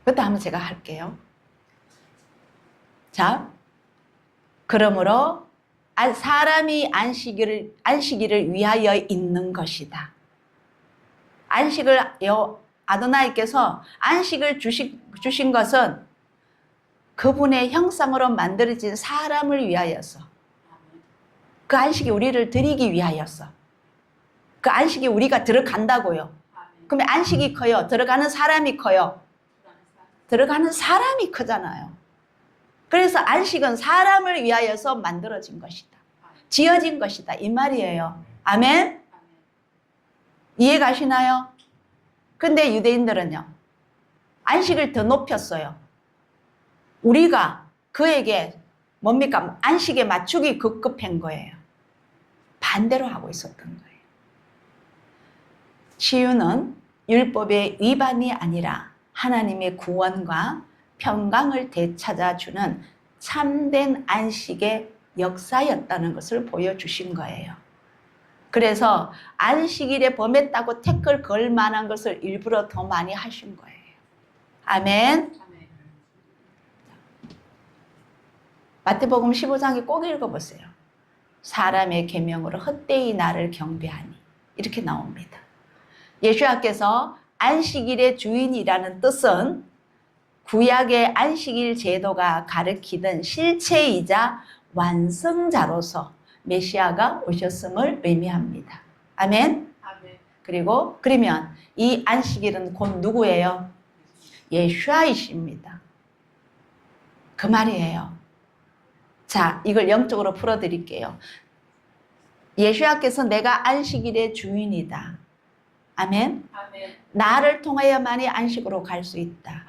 그것도 한번 제가 할게요. 자, 그러므로 사람이 안식일을 위하여 있는 것이다. 아도나이께서 안식을 주신 것은 그분의 형상으로 만들어진 사람을 위하여서, 그 안식이 우리를 드리기 위하여서, 그 안식이 우리가 들어간다고요. 그러면 안식이 커요? 들어가는 사람이 커요? 들어가는 사람이 크잖아요. 그래서 안식은 사람을 위하여서 만들어진 것이다. 지어진 것이다. 이 말이에요. 아멘? 이해 가시나요? 근데 유대인들은요, 안식을 더 높였어요. 우리가 그에게 뭡니까? 안식에 맞추기 급급한 거예요. 반대로 하고 있었던 거예요. 치유는 율법의 위반이 아니라 하나님의 구원과 평강을 되찾아주는 참된 안식의 역사였다는 것을 보여주신 거예요. 그래서 안식일에 범했다고 태클 걸 만한 것을 일부러 더 많이 하신 거예요. 아멘. 마태복음 15장에 꼭 읽어보세요. 사람의 계명으로 헛되이 나를 경배하니, 이렇게 나옵니다. 예수님께서 안식일의 주인이라는 뜻은 구약의 안식일 제도가 가리키던 실체이자 완성자로서 메시아가 오셨음을 의미합니다. 아멘. 그리고 그러면 이 안식일은 곧 누구예요? 예수아이십니다. 그 말이에요. 자, 이걸 영적으로 풀어드릴게요. 예수님께서 내가 안식일의 주인이다. 아멘. 나를 통하여만이 안식으로 갈 수 있다.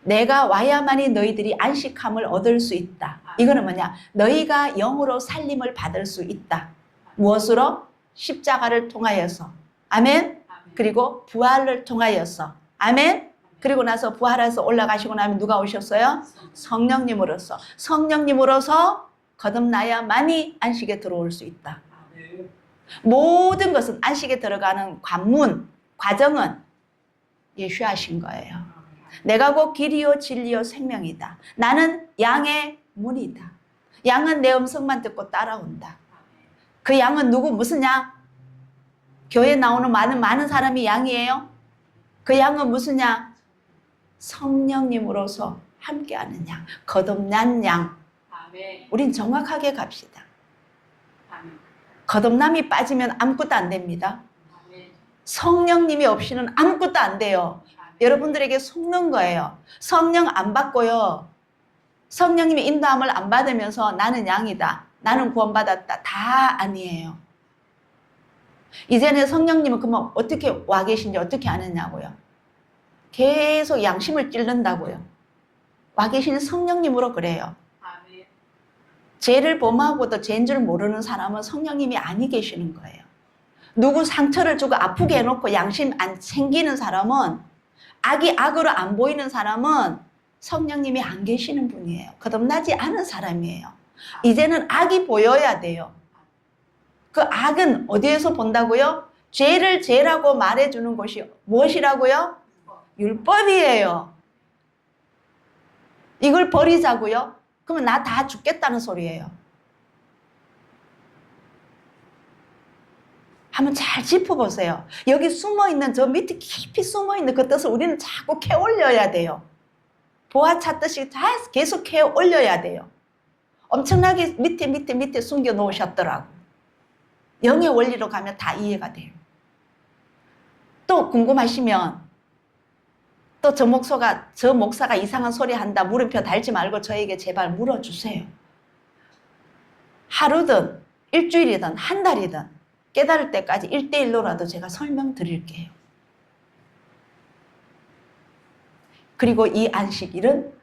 내가 와야만이 너희들이 안식함을 얻을 수 있다. 이거는 뭐냐? 너희가 영으로 살림을 받을 수 있다. 무엇으로? 십자가를 통하여서. 아멘. 그리고 부활을 통하여서. 아멘. 그리고 나서 부활해서 올라가시고 나면 누가 오셨어요? 성령님으로서. 성령님으로서 거듭나야만이 안식에 들어올 수 있다. 모든 것은 안식에 들어가는 관문, 과정은 예수하신 거예요. 내가 곧 길이요 진리요 생명이다. 나는 양의 문이다. 양은 내 음성만 듣고 따라온다. 그 양은 누구? 무슨 양? 교회에 나오는 많은 사람이 양이에요. 그 양은 무슨 양? 성령님으로서 함께하는 양, 거듭난 양. 우린 정확하게 갑시다. 거듭남이 빠지면 아무것도 안 됩니다. 성령님이 없이는 아무것도 안 돼요. 여러분들에게 속는 거예요. 성령 안 받고요, 성령님의 인도함을 안 받으면서 나는 양이다, 나는 구원받았다, 다 아니에요. 이제는 성령님은 그러면 어떻게 와 계신지 어떻게 아느냐고요? 계속 양심을 찔른다고요. 와 계신 성령님으로 그래요. 죄를 범하고도 죄인 줄 모르는 사람은 성령님이 아니 계시는 거예요. 누구 상처를 주고 아프게 해놓고 양심 안 챙기는 사람은, 악이 악으로 안 보이는 사람은 성령님이 안 계시는 분이에요. 거듭나지 않은 사람이에요. 이제는 악이 보여야 돼요. 그 악은 어디에서 본다고요? 죄를 죄라고 말해주는 것이 무엇이라고요? 율법이에요. 이걸 버리자고요? 그러면 나 다 죽겠다는 소리예요. 한번 잘 짚어보세요. 여기 숨어있는 저 밑에 깊이 숨어있는 그 뜻을 우리는 자꾸 캐 올려야 돼요. 보아 찾듯이 계속 캐 올려야 돼요. 엄청나게 밑에 숨겨 놓으셨더라고. 영의 원리로 가면 다 이해가 돼요. 또 궁금하시면 또 저 목사가 이상한 소리 한다 물음표 달지 말고 저에게 제발 물어주세요. 하루든 일주일이든 한 달이든 깨달을 때까지 1대1로라도 제가 설명드릴게요. 그리고 이 안식일은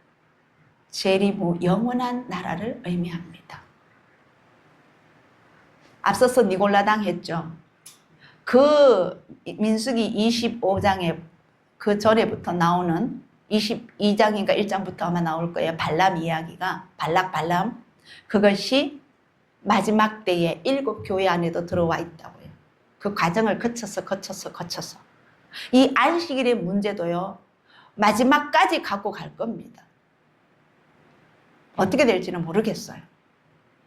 재림후 영원한 나라를 의미합니다. 앞서서 니골라당 했죠. 그 민수기 25장에 그 전에부터 나오는 22장인가 1장부터 아마 나올 거예요. 발람 이야기가 발람 그것이 마지막 때에 7 교회 안에도 들어와 있다고요. 그 과정을 거쳐서 이 안식일의 문제도요. 마지막까지 갖고 갈 겁니다. 어떻게 될지는 모르겠어요.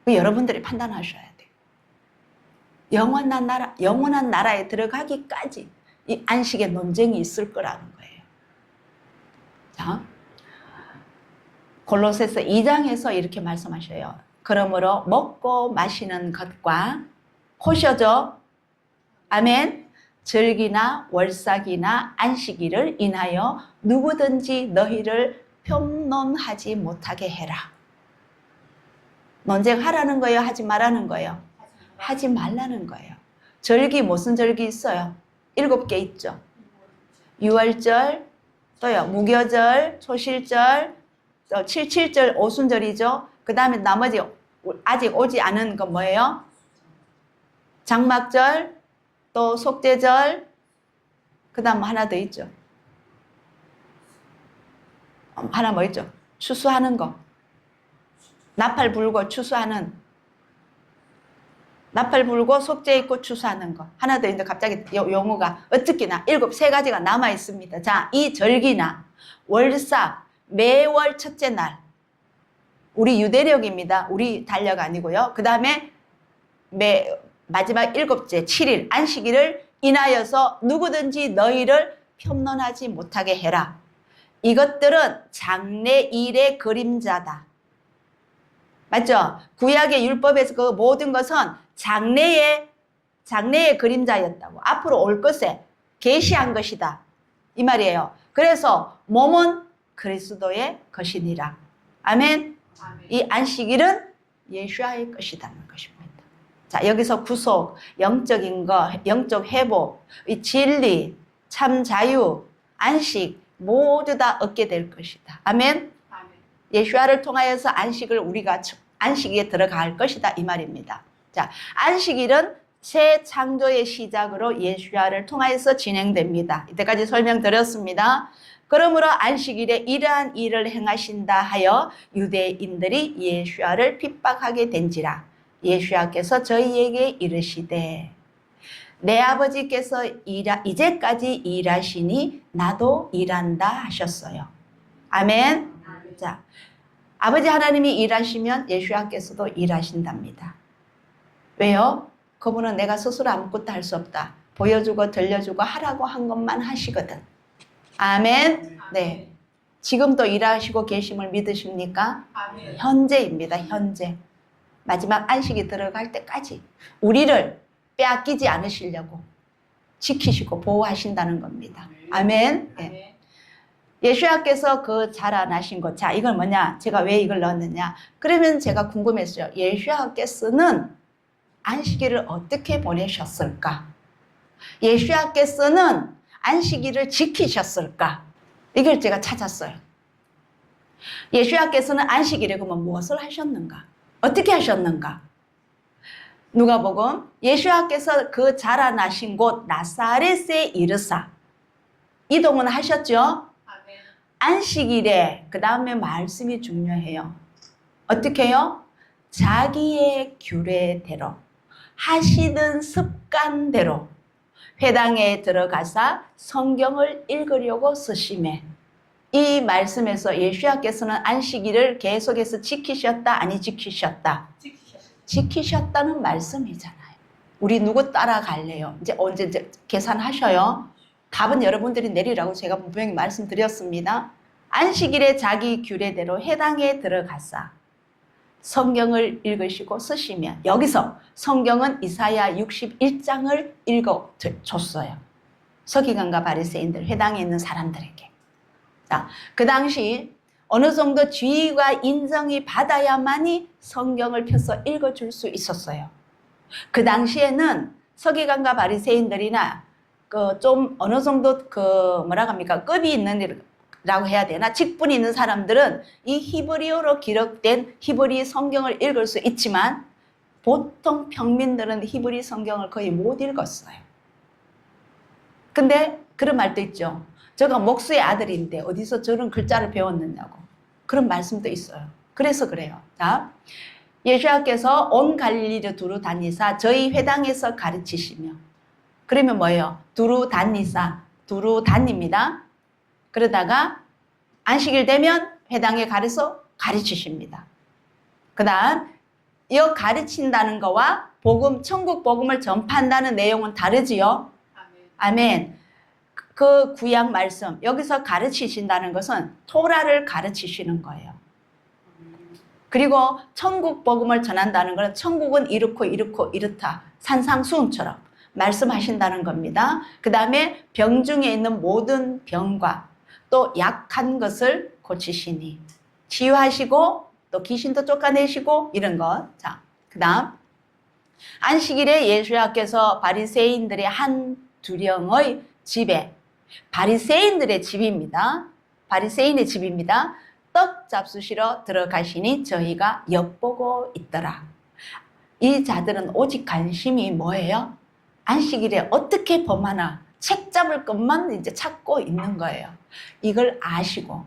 여러분들이 판단하셔야 돼요. 영원한 나라에 들어가기까지 이 안식의 논쟁이 있을 거라는 거예요. 자, 골로새서 2장에서 이렇게 말씀하셔요. 그러므로 먹고 마시는 것과 호셔죠. 아멘. 절기나 월삭이나 안식일을 인하여 누구든지 너희를 평론하지 못하게 해라. 논쟁하라는 거예요? 하지 말라는 거예요? 하지 말라는 거예요. 절기 무슨 절기 있어요? 7개 있죠. 유월절, 또요 무교절, 소실절, 또 7.7절 오순절이죠. 그 다음에 나머지 아직 오지 않은 거 뭐예요? 장막절, 또 속죄절, 그 다음 하나 더 있죠. 하나 뭐 있죠? 추수하는 거. 나팔 불고 추수하는, 나팔 불고 속죄 있고 추수하는 거. 하나 더 있는데 갑자기 용어가 어떻게나 3가지가 남아 있습니다. 자, 이 절기나 월삭, 매월 첫째 날. 우리 유대력입니다. 우리 달력 아니고요. 그 다음에 마지막 7째 7일 안식일을 인하여서 누구든지 너희를 편론하지 못하게 해라. 이것들은 장래일의 그림자다. 맞죠? 구약의 율법에서 그 모든 것은 장래의 그림자였다고. 앞으로 올 것에 계시한 것이다. 이 말이에요. 그래서 몸은 그리스도의 것이니라. 아멘. 이 안식일은 예수와의 것이라는 것입니다. 자, 여기서 구속, 영적인 거, 영적 회복, 이 진리, 참 자유, 안식 모두 다 얻게 될 것이다. 아멘. 예수와를 통하여서 우리가 안식일에 들어갈 것이다. 이 말입니다. 자, 안식일은 새 창조의 시작으로 예수와를 통하여서 진행됩니다. 이때까지 설명드렸습니다. 그러므로 안식일에 이러한 일을 행하신다 하여 유대인들이 예수와를 핍박하게 된지라. 예수와께서 저희에게 이르시되 내 아버지께서 이제까지 일하시니 나도 일한다 하셨어요. 아멘. 자, 아버지 하나님이 일하시면 예수와께서도 일하신답니다. 왜요? 그분은 내가 스스로 아무것도 할 수 없다. 보여주고 들려주고 하라고 한 것만 하시거든. 아멘. 네. 지금도 일하시고 계심을 믿으십니까? 아멘. 현재입니다. 현재. 마지막 안식이 들어갈 때까지 우리를 빼앗기지 않으시려고 지키시고 보호하신다는 겁니다. 아멘. 네. 예수와께서 그 자라나신 것. 자, 이건 뭐냐? 제가 왜 이걸 넣었느냐? 그러면 제가 궁금했어요. 예수와께서는 안식일을 어떻게 보내셨을까? 예수와께서는 안식일을 지키셨을까? 이걸 제가 찾았어요. 예수와께서는 안식일에 그러면 무엇을 하셨는가? 어떻게 하셨는가? 누가복음 예수와께서 그 자라나신 곳 나사렛에 이르사 이동은 하셨죠? 안식일에 그 다음에 말씀이 중요해요. 어떻게 해요? 자기의 규례대로 하시던 습관대로 회당에 들어가사 성경을 읽으려고 쓰시매. 이 말씀에서 예수님께서는 안식일을 계속해서 지키셨다, 아니 지키셨다? 지키셨다는 말씀이잖아요. 우리 누구 따라갈래요? 이제 언제 계산하셔요? 답은 여러분들이 내리라고 제가 분명히 말씀드렸습니다. 안식일에 자기 규례대로 회당에 들어가사 성경을 읽으시고 쓰시면, 여기서 성경은 이사야 61장을 읽어줬어요. 서기관과 바리새인들, 회당에 있는 사람들에게. 자, 그 당시 어느 정도 지위가 인정이 받아야만이 성경을 펴서 읽어줄 수 있었어요. 그 당시에는 서기관과 바리새인들이나 좀 어느 정도 급이 있는 라고 해야 되나? 직분이 있는 사람들은 이 히브리어로 기록된 히브리 성경을 읽을 수 있지만 보통 평민들은 히브리 성경을 거의 못 읽었어요. 근데 그런 말도 있죠. 저가 목수의 아들인데 어디서 저런 글자를 배웠느냐고. 그런 말씀도 있어요. 그래서 그래요. 자, 예수님께서 온 갈릴리를 두루 다니사 저희 회당에서 가르치시며, 그러면 뭐예요? 두루 다닙니다. 그러다가 안식일 되면 회당에 가려서 가르치십니다. 그 다음 이 가르친다는 거와 천국 복음을 전파한다는 내용은 다르지요. 아멘. 그 구약 말씀, 여기서 가르치신다는 것은 토라를 가르치시는 거예요. 그리고 천국 복음을 전한다는 것은 천국은 이렇고 이렇다, 산상수훈처럼 말씀하신다는 겁니다. 그 다음에 병중에 있는 모든 병과 또 약한 것을 고치시니, 치유하시고 또 귀신도 쫓아내시고 이런 것. 자, 그 다음 안식일에 예수님께서 바리새인들의 한 두령의 집에, 바리새인들의 집입니다. 바리새인의 집입니다. 떡 잡수시러 들어가시니 저희가 엿보고 있더라. 이 자들은 오직 관심이 뭐예요? 안식일에 어떻게 범하나 책 잡을 것만 이제 찾고 있는 거예요. 이걸 아시고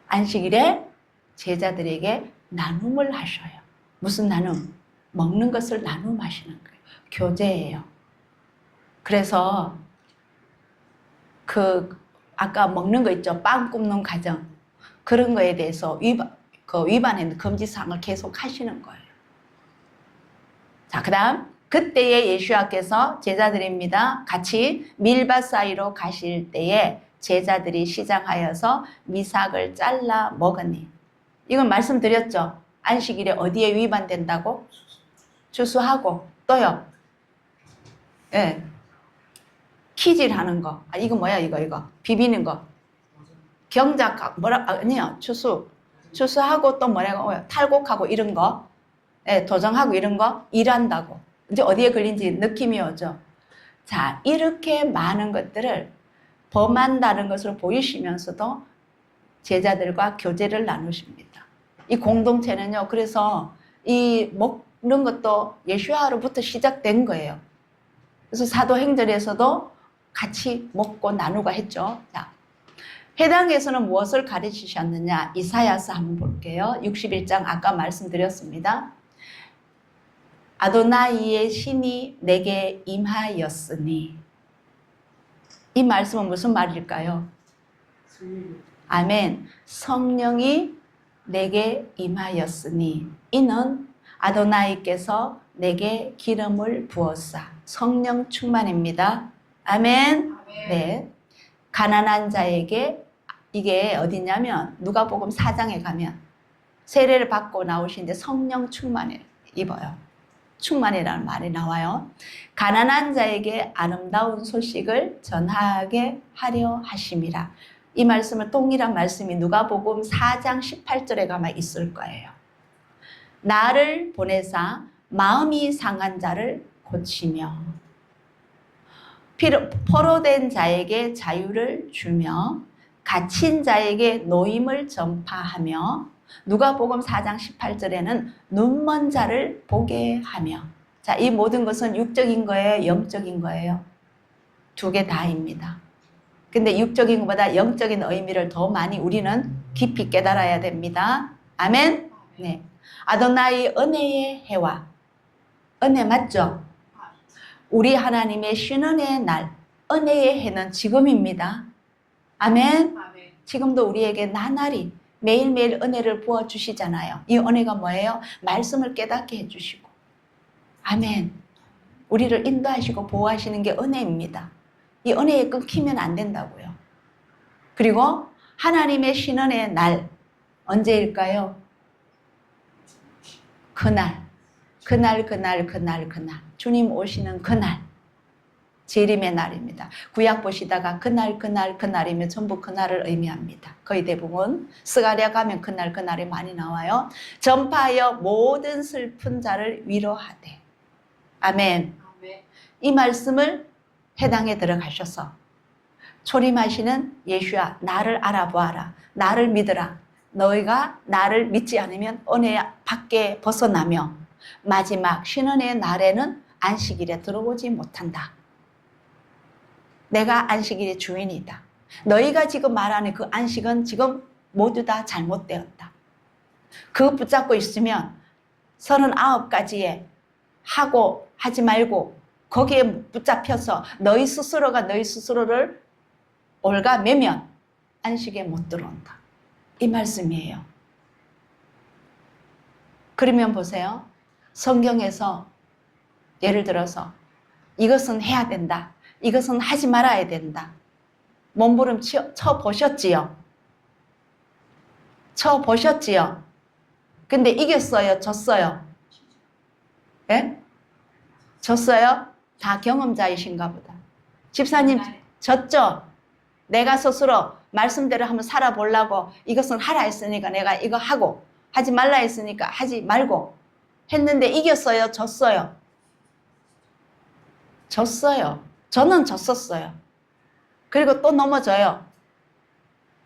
안식일에 제자들에게 나눔을 하셔요. 무슨 나눔? 먹는 것을 나눔하시는 거예요. 교제예요. 그래서 아까 먹는 거 있죠. 빵 굽는 과정. 그런 거에 대해서 위반했는 금지사항을 계속 하시는 거예요. 자, 그 다음 그때에 예수님께서 제자들입니다. 같이 밀밭 사이로 가실 때에 제자들이 시장하여서 미삭을 잘라 먹으니, 이건 말씀드렸죠. 안식일에 어디에 위반된다고? 추수하고 또요. 예. 키질하는 거. 이거 뭐야 이거 비비는 거. 경작 아니요. 추수하고 또 뭐라고 탈곡하고 이런 거. 예, 도정하고 이런 거 일한다고. 이제 어디에 걸린지 느낌이 오죠. 자, 이렇게 많은 것들을 범한다는 것을 보이시면서도 제자들과 교제를 나누십니다. 이 공동체는요, 그래서 이 먹는 것도 예수와로부터 시작된 거예요. 그래서 사도행전에서도 같이 먹고 나누고 했죠. 자, 회당에서는 무엇을 가르치셨느냐? 이사야서 한번 볼게요. 61장 아까 말씀드렸습니다. 아도나이의 신이 내게 임하였으니. 이 말씀은 무슨 말일까요? 아멘. 성령이 내게 임하였으니 이는 아도나이께서 내게 기름을 부었사. 성령 충만입니다. 아멘. 네. 가난한 자에게, 이게 어디냐면 누가복음 4장에 가면 세례를 받고 나오시는데 성령 충만을 입어요. 충만이라는 말이 나와요. 가난한 자에게 아름다운 소식을 전하게 하려 하심이라. 이 말씀은 동일한 말씀이 누가복음 4장 18절에 가면 있을 거예요. 나를 보내사 마음이 상한 자를 고치며 포로된 자에게 자유를 주며 갇힌 자에게 노임을 전파하며, 누가복음 4장 18절에는 눈먼 자를 보게 하며. 자, 이 모든 것은 육적인 거예요, 영적인 거예요? 두 개 다입니다. 근데 육적인 것보다 영적인 의미를 더 많이 우리는 깊이 깨달아야 됩니다. 아멘. 네. 아도나이 은혜의 해와, 은혜 맞죠? 우리 하나님의 신은혜의 날, 은혜의 해는 지금입니다. 아멘. 아멘. 지금도 우리에게 나날이 매일매일 은혜를 부어주시잖아요. 이 은혜가 뭐예요? 말씀을 깨닫게 해주시고. 아멘. 우리를 인도하시고 보호하시는 게 은혜입니다. 이 은혜에 끊기면 안 된다고요. 그리고 하나님의 신은혜의 날, 언제일까요? 그날. 주님 오시는 그날. 재림의 날입니다. 구약 보시다가 그날이면 전부 그날을 의미합니다. 거의 대부분 스가랴 가면 그날이 많이 나와요. 전파하여 모든 슬픈 자를 위로하되. 아멘. 아멘. 이 말씀을 해당에 들어가셔서 초림하시는 예수야, 나를 알아보아라. 나를 믿으라. 너희가 나를 믿지 않으면 은혜 밖에 벗어나며 마지막 신은혜의 날에는 안식일에 들어오지 못한다. 내가 안식일의 주인이다. 너희가 지금 말하는 그 안식은 지금 모두 다 잘못되었다. 그거 붙잡고 있으면 39가지에 하고 하지 말고 거기에 붙잡혀서 너희 스스로가 너희 스스로를 올가매면 안식에 못 들어온다. 이 말씀이에요. 그러면 보세요. 성경에서 예를 들어서 이것은 해야 된다. 이것은 하지 말아야 된다. 몸부림 쳐보셨지요? 쳐보셨지요? 근데 이겼어요? 졌어요? 예? 졌어요? 다 경험자이신가 보다. 집사님 졌죠? 내가 스스로 말씀대로 한번 살아보려고 이것은 하라 했으니까 내가 이거 하고 하지 말라 했으니까 하지 말고 했는데 이겼어요? 졌어요? 졌어요. 저는 졌었어요. 그리고 또 넘어져요.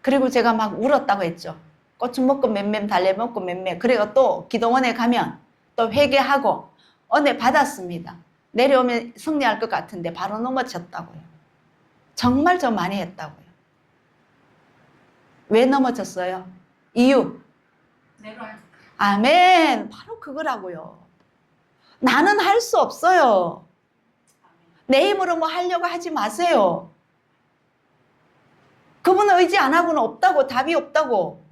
그리고 제가 막 울었다고 했죠. 고추 먹고 맴맴 달래 먹고 맴맴. 그리고 또 기도원에 가면 또 회개하고 은혜 받았습니다. 내려오면 승리할 것 같은데 바로 넘어졌다고요. 정말 저 많이 했다고요. 왜 넘어졌어요? 이유. 내가 아멘. 바로 그거라고요. 나는 할 수 없어요. 내 힘으로 뭐 하려고 하지 마세요. 그분은 의지 안 하고는 없다고, 답이 없다고.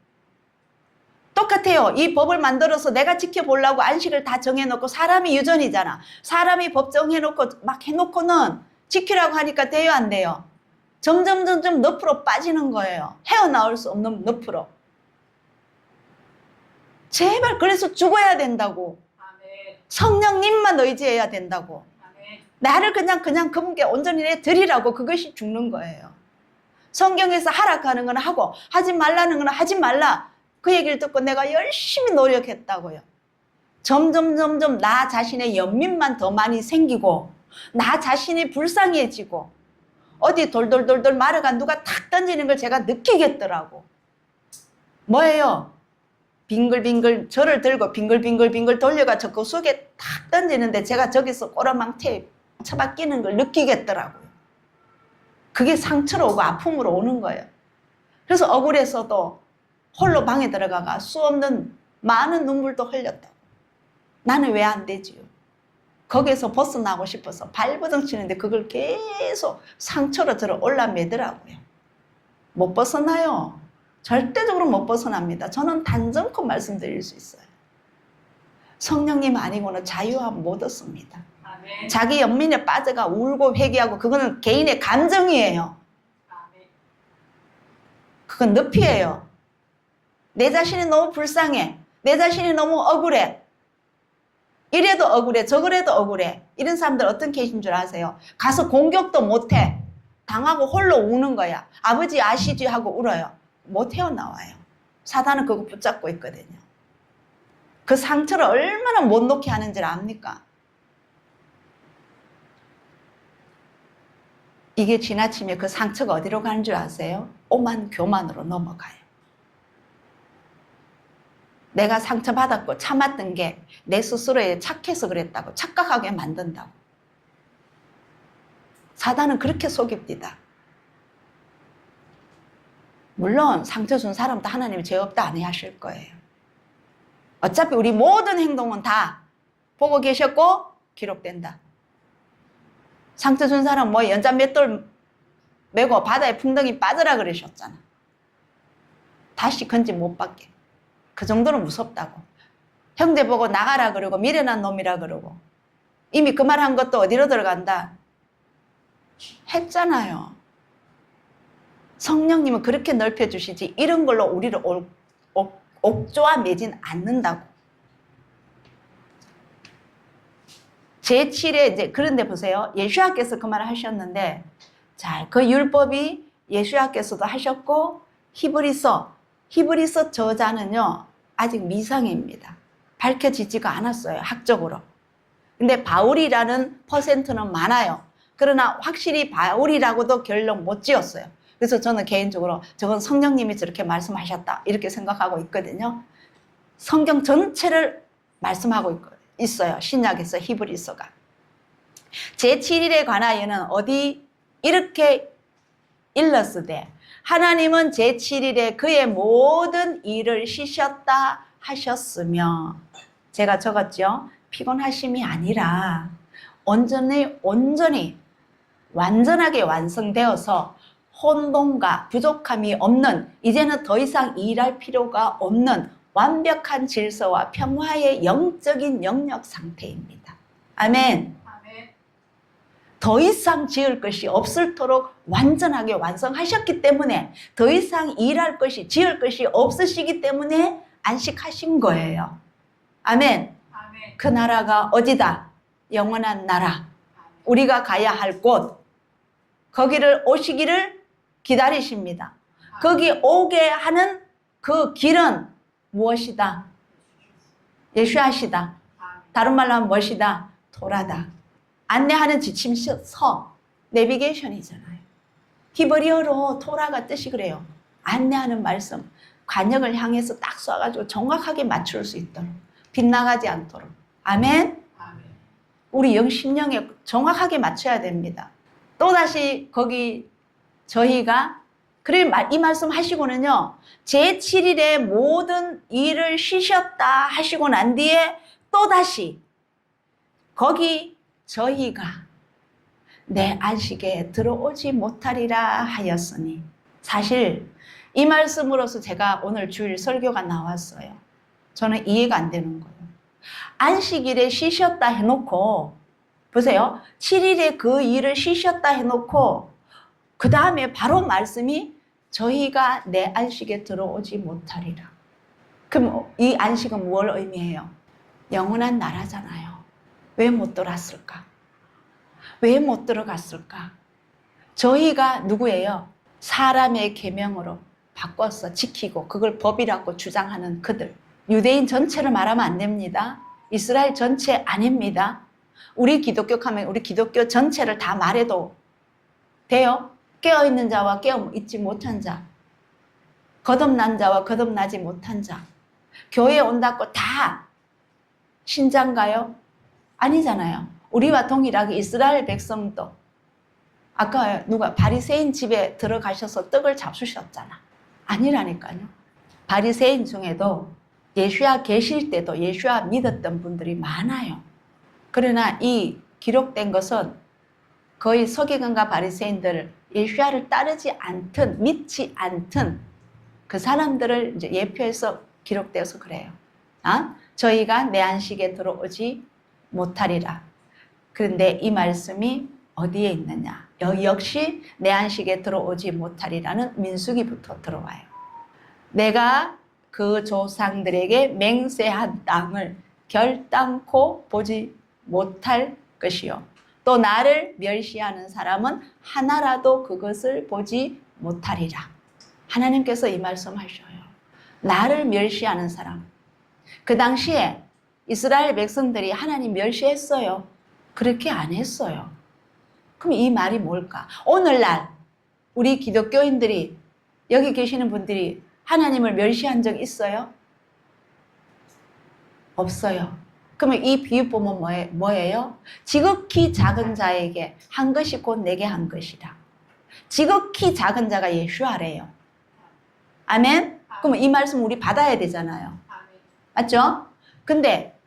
똑같아요. 이 법을 만들어서 내가 지켜보려고 안식을 다 정해놓고 사람이 유전이잖아. 사람이 법 정해놓고 막 해놓고는 지키라고 하니까 돼요, 안 돼요? 점점 늪으로 빠지는 거예요. 헤어나올 수 없는 늪으로. 제발 그래서 죽어야 된다고. 아멘. 성령님만 의지해야 된다고. 아멘. 나를 그냥 그분께 온전히 내드리라고. 그것이 죽는 거예요. 성경에서 하라고 건 하고 하지 말라는 건 하지 말라. 그 얘기를 듣고 내가 열심히 노력했다고요. 점점 나 자신의 연민만 더 많이 생기고 나 자신이 불쌍해지고 어디 돌돌 말아가 누가 탁 던지는 걸 제가 느끼겠더라고. 뭐예요? 빙글빙글 저를 들고 빙글빙글 돌려가 그 속에 탁 던지는데 제가 저기서 꼬라망태 처박히는 걸 느끼겠더라고요. 그게 상처로 오고 아픔으로 오는 거예요. 그래서 억울해서도 홀로 방에 들어가가 수 없는 많은 눈물도 흘렸다고. 나는 왜 안 되지요? 거기에서 벗어나고 싶어서 발버둥 치는데 그걸 계속 상처로 들어 올라매더라고요. 못 벗어나요. 절대적으로 못 벗어납니다. 저는 단정코 말씀드릴 수 있어요. 성령님 아니고는 자유함 못 얻습니다. 아멘. 자기 연민에 빠져가 울고 회개하고 그거는 개인의 감정이에요. 아멘. 그건 늪이에요. 내 자신이 너무 불쌍해. 내 자신이 너무 억울해. 이래도 억울해. 저그래도 억울해. 이런 사람들 어떤 케이스인 줄 아세요? 가서 공격도 못해. 당하고 홀로 우는 거야. 아버지 아시지 하고 울어요. 못 헤어나와요. 사단은 그거 붙잡고 있거든요. 그 상처를 얼마나 못 놓게 하는지 압니까? 이게 지나치면 그 상처가 어디로 가는 줄 아세요? 오만 교만으로 넘어가요. 내가 상처받았고 참았던 게 내 스스로에 착해서 그랬다고 착각하게 만든다고. 사단은 그렇게 속입니다. 물론 상처 준 사람도 하나님이 죄 없다 안 하실 거예요. 어차피 우리 모든 행동은 다 보고 계셨고 기록된다. 상처 준 사람 뭐 연자 맷돌 메고 바다에 풍덩이 빠져라 그러셨잖아. 다시 건지 못 받게. 그 정도로 무섭다고. 형제 보고 나가라 그러고 미련한 놈이라 그러고 이미 그 말 한 것도 어디로 들어간다? 했잖아요. 성령님은 그렇게 넓혀주시지 이런 걸로 우리를 옥조아 매진 않는다고. 제7회 이제 그런데 보세요. 예수야께서 그 말을 하셨는데 자, 그 율법이 예수야께서도 하셨고 히브리서 저자는요 아직 미상입니다. 밝혀지지가 않았어요. 학적으로. 근데 바울이라는 퍼센트는 많아요. 그러나 확실히 바울이라고도 결론 못 지었어요. 그래서 저는 개인적으로 저건 성령님이 저렇게 말씀하셨다 이렇게 생각하고 있거든요. 성경 전체를 말씀하고 있어요. 신약에서 히브리서가. 제7일에 관하여는 어디 이렇게 일렀으되 하나님은 제7일에 그의 모든 일을 쉬셨다 하셨으며 제가 적었죠. 피곤하심이 아니라 온전히 완전하게 완성되어서 혼동과 부족함이 없는 이제는 더 이상 일할 필요가 없는 완벽한 질서와 평화의 영적인 영역 상태입니다. 아멘. 아멘. 더 이상 지을 것이 없을토록 완전하게 완성하셨기 때문에 더 이상 일할 것이 지을 것이 없으시기 때문에 안식하신 거예요. 아멘. 아멘. 그 나라가 어디다? 영원한 나라. 우리가 가야 할 곳. 거기를 오시기를 기다리십니다. 거기 오게 하는 그 길은 무엇이다? 예수하시다. 다른 말로 하면 무엇이다? 토라다. 안내하는 지침서, 내비게이션이잖아요. 히브리어로 토라가 뜻이 그래요. 안내하는 말씀, 관역을 향해서 딱 쏴가지고 정확하게 맞출 수 있도록, 빗나가지 않도록. 아멘? 아멘. 우리 영심령에 정확하게 맞춰야 됩니다. 또다시 거기 저희가 그래 이 말씀 하시고는요. 제7일에 모든 일을 쉬셨다 하시고 난 뒤에 또다시 거기 저희가 내 안식에 들어오지 못하리라 하였으니 사실 이 말씀으로서 제가 오늘 주일 설교가 나왔어요. 저는 이해가 안 되는 거예요. 안식일에 쉬셨다 해놓고 보세요. 7일에 그 일을 쉬셨다 해놓고 그 다음에 바로 말씀이 저희가 내 안식에 들어오지 못하리라. 그럼 이 안식은 뭘 의미해요? 영원한 나라잖아요. 왜 못 들어왔을까? 왜 못 들어갔을까? 저희가 누구예요? 사람의 계명으로 바꿔서 지키고 그걸 법이라고 주장하는 그들. 유대인 전체를 말하면 안 됩니다. 이스라엘 전체 아닙니다. 우리 기독교 하면 우리 기독교 전체를 다 말해도 돼요? 깨어있는 자와 깨어있지 못한 자, 거듭난 자와 거듭나지 못한 자, 교회에 온다고 다 신자인가요? 아니잖아요. 우리와 동일하게 이스라엘 백성도 아까 누가 바리새인 집에 들어가셔서 떡을 잡수셨잖아. 아니라니까요. 바리새인 중에도 예수야 계실 때도 예수야 믿었던 분들이 많아요. 그러나 이 기록된 것은 거의 서기관과 바리새인들을 예수야를 따르지 않든 믿지 않든 그 사람들을 이제 예표해서 기록되어서 그래요. 저희가 내 안식에 들어오지 못하리라. 그런데 이 말씀이 어디에 있느냐? 여기 역시 내 안식에 들어오지 못하리라는 민수기부터 들어와요. 내가 그 조상들에게 맹세한 땅을 결단코 보지 못할 것이요. 또 나를 멸시하는 사람은 하나라도 그것을 보지 못하리라. 하나님께서 이 말씀하셔요. 나를 멸시하는 사람. 그 당시에 이스라엘 백성들이 하나님 멸시했어요. 그렇게 안 했어요. 그럼 이 말이 뭘까? 오늘날 우리 기독교인들이 여기 계시는 분들이 하나님을 멸시한 적 있어요? 없어요. 그러면 이 비유 보면 뭐예요? 지극히 작은 자에게 한 것이 곧 내게 한 것이다. 지극히 작은 자가 예수아래요. 아멘? 그러면 이 말씀 우리 받아야 되잖아요. 맞죠? 근데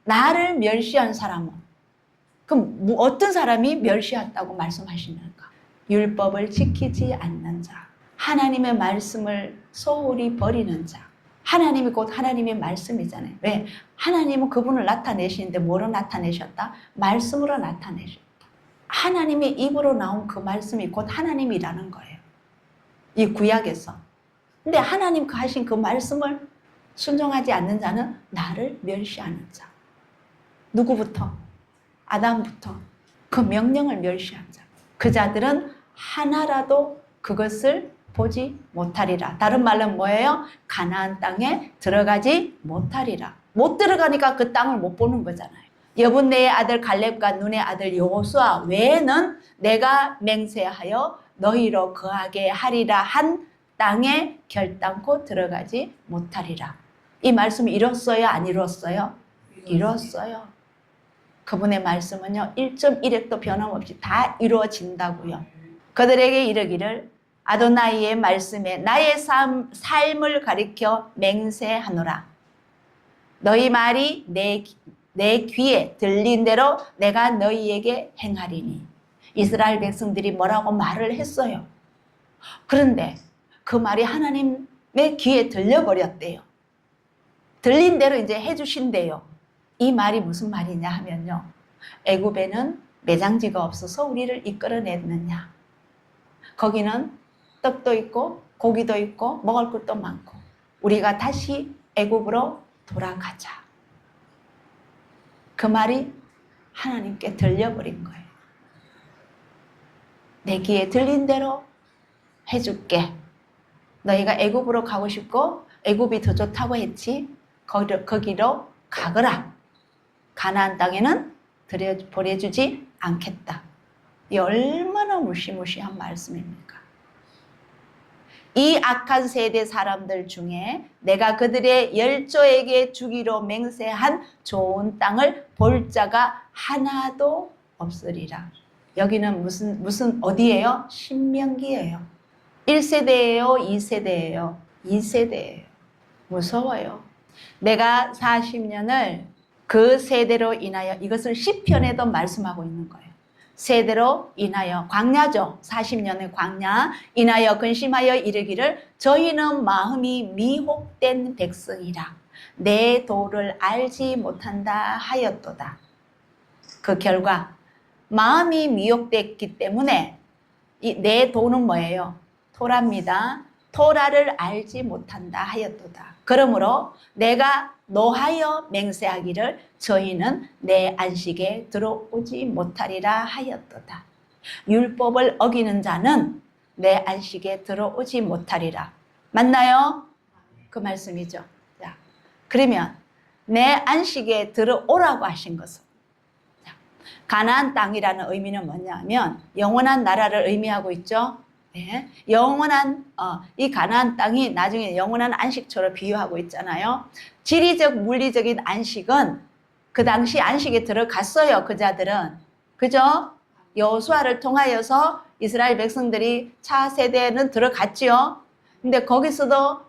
나를 멸시한 사람은 그럼 어떤 사람이 멸시했다고 말씀하시는가? 율법을 지키지 않는 자, 하나님의 말씀을 소홀히 버리는 자. 하나님이 곧 하나님의 말씀이잖아요. 왜? 하나님은 그분을 나타내시는데 뭐로 나타내셨다? 말씀으로 나타내셨다. 하나님의 입으로 나온 그 말씀이 곧 하나님이라는 거예요. 이 구약에서. 근데 하나님 하신 그 말씀을 순종하지 않는 자는 나를 멸시하는 자. 누구부터? 아담부터. 그 명령을 멸시한 자. 그 자들은 하나라도 그것을 보지 못하리라. 다른 말은 뭐예요? 가나안 땅에 들어가지 못하리라. 못 들어가니까 그 땅을 못 보는 거잖아요. 여분네의 아들 갈렙과 눈의 아들 여호수아 외에는 내가 맹세하여 너희로 거하게 하리라 한 땅에 결단코 들어가지 못하리라. 이 말씀이 이뤘어요? 안 이뤘어요? 이뤘어요. 그분의 말씀은요 1.1획도 변함없이 다 이루어진다고요. 그들에게 이르기를 아도나이의 말씀에 나의 삶을 가리켜 맹세하노라. 너희 말이 내 귀에 들린 대로 내가 너희에게 행하리니. 이스라엘 백성들이 뭐라고 말을 했어요. 그런데 그 말이 하나님의 귀에 들려버렸대요. 들린 대로 이제 해주신대요. 이 말이 무슨 말이냐 하면요. 애굽에는 매장지가 없어서 우리를 이끌어냈느냐. 거기는 떡도 있고 고기도 있고 먹을 것도 많고 우리가 다시 애굽으로 돌아가자. 그 말이 하나님께 들려버린 거예요. 내 귀에 들린 대로 해줄게. 너희가 애굽으로 가고 싶고 애굽이 더 좋다고 했지. 거기로 가거라. 가나안 땅에는 보내주지 않겠다. 이 얼마나 무시무시한 말씀입니까? 이 악한 세대 사람들 중에 내가 그들의 열조에게 주기로 맹세한 좋은 땅을 볼 자가 하나도 없으리라. 여기는 무슨 어디예요? 신명기예요. 1세대예요? 2세대예요? 2세대예요. 무서워요. 내가 40년을 그 세대로 인하여 이것을 시편에도 말씀하고 있는 거예요. 세대로 인하여 광야죠. 40년의 광야 인하여 근심하여 이르기를 저희는 마음이 미혹된 백성이라 내 도를 알지 못한다 하였도다. 그 결과 마음이 미혹됐기 때문에 내 도는 뭐예요? 토라입니다. 토라를 알지 못한다 하였도다. 그러므로 내가 노하여 맹세하기를 저희는 내 안식에 들어오지 못하리라 하였도다. 율법을 어기는 자는 내 안식에 들어오지 못하리라. 맞나요? 그 말씀이죠. 자, 그러면 내 안식에 들어오라고 하신 것은 가나안 땅이라는 의미는 뭐냐면 영원한 나라를 의미하고 있죠. 네. 영원한 이 가나안 땅이 나중에 영원한 안식처로 비유하고 있잖아요. 지리적 물리적인 안식은 그 당시 안식에 들어갔어요. 그 자들은. 그죠? 여호수아를 통하여서 이스라엘 백성들이 차세대는 들어갔지요. 근데 거기서도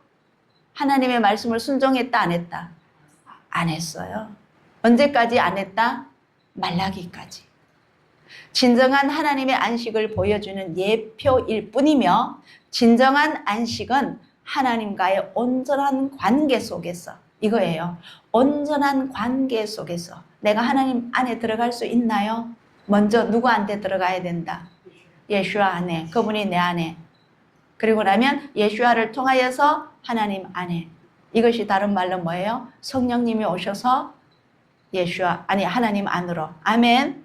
하나님의 말씀을 순종했다 안 했다? 안 했어요. 언제까지 안 했다? 말라기까지. 진정한 하나님의 안식을 보여주는 예표일 뿐이며 진정한 안식은 하나님과의 온전한 관계 속에서 이거예요. 온전한 관계 속에서 내가 하나님 안에 들어갈 수 있나요? 먼저 누구한테 들어가야 된다? 예수와 안에. 그분이 내 안에. 그리고 나면 예수와를 통하여서 하나님 안에. 이것이 다른 말로 뭐예요? 성령님이 오셔서 예수와 아니 하나님 안으로. 아멘.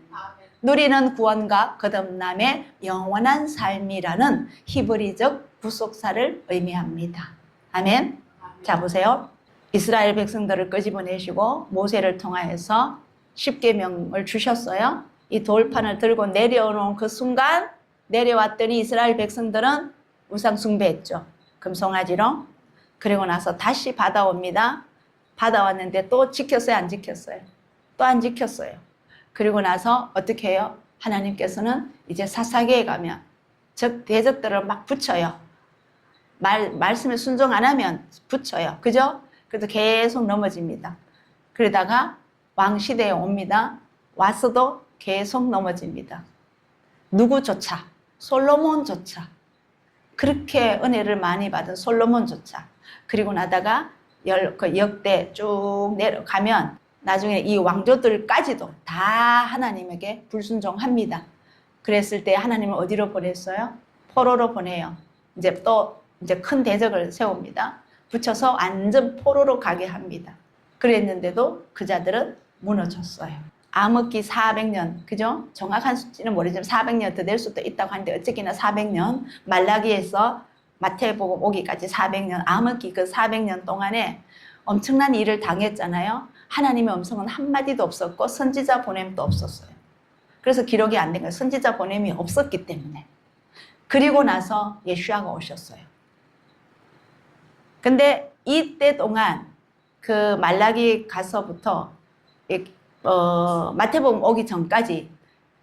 누리는 구원과 거듭남의 영원한 삶이라는 히브리적 구속사를 의미합니다. 아멘. 자 보세요. 이스라엘 백성들을 끄집어내시고 모세를 통하여서 십계명을 주셨어요. 이 돌판을 들고 내려오는 그 순간 내려왔더니 이스라엘 백성들은 우상 숭배했죠. 금송아지로. 그리고 나서 다시 받아옵니다. 받아왔는데 또 지켰어요? 안 지켰어요? 또 안 지켰어요. 그리고 나서 어떻게 해요? 하나님께서는 이제 사사기에 가면 대적들을 막 붙여요. 말씀에 순종 안 하면 붙여요. 그죠? 그래도 계속 넘어집니다. 그러다가 왕시대에 옵니다. 와서도 계속 넘어집니다. 누구조차, 솔로몬조차, 그렇게 은혜를 많이 받은 솔로몬조차. 그리고 나다가 그 역대 쭉 내려가면 나중에 이 왕조들까지도 다 하나님에게 불순종합니다. 그랬을 때 하나님은 어디로 보냈어요? 포로로 보내요. 이제 또 이제 큰 대적을 세웁니다. 붙여서 완전 포로로 가게 합니다. 그랬는데도 그 자들은 무너졌어요. 암흑기 400년, 그죠? 정확한 수치는 모르지만 400년 더 될 수도 있다고 하는데 어쨌거나 400년, 말라기에서 마태복음 오기까지 400년, 암흑기 그 400년 동안에 엄청난 일을 당했잖아요. 하나님의 음성은 한마디도 없었고 선지자 보냄도 없었어요. 그래서 기록이 안 된 거예요. 선지자 보냄이 없었기 때문에. 그리고 나서 예수야가 오셨어요. 근데 이때 동안 그 말라기 가서부터 마태복음 오기 전까지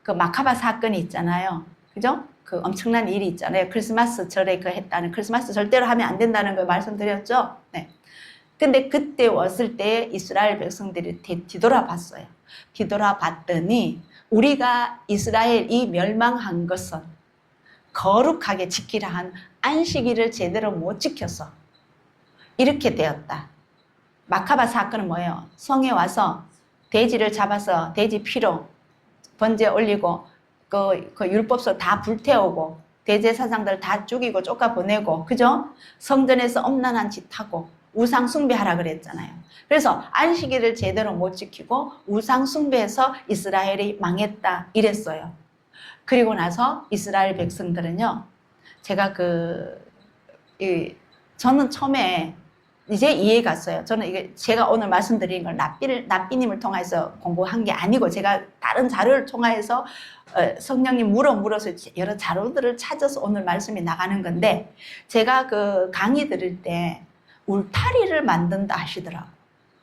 그 마카바 사건이 있잖아요. 그죠? 그 엄청난 일이 있잖아요. 크리스마스 절에 그 했다는, 크리스마스 절대로 하면 안 된다는 걸 말씀드렸죠. 네. 근데 그때 왔을 때 이스라엘 백성들이 뒤돌아봤어요. 뒤돌아봤더니 우리가 이스라엘이 멸망한 것은 거룩하게 지키라 한 안식일을 제대로 못 지켜서 이렇게 되었다. 마카바 사건은 뭐예요? 성에 와서 돼지를 잡아서 돼지 피로 번제 올리고 그 율법서 다 불태우고 대제사장들 다 죽이고 쫓아보내고, 그죠? 성전에서 엄란한 짓 하고 우상 숭배하라 그랬잖아요. 그래서 안식일을 제대로 못 지키고 우상 숭배해서 이스라엘이 망했다 이랬어요. 그리고 나서 이스라엘 백성들은요, 제가 저는 처음에 이제 이해 갔어요. 저는 이게 제가 오늘 말씀드린 걸 납비님을 통해서 공부한 게 아니고 제가 다른 자료를 통해서 성령님 물어서 여러 자료들을 찾아서 오늘 말씀이 나가는 건데, 제가 그 강의 들을 때 울타리를 만든다 하시더라고요.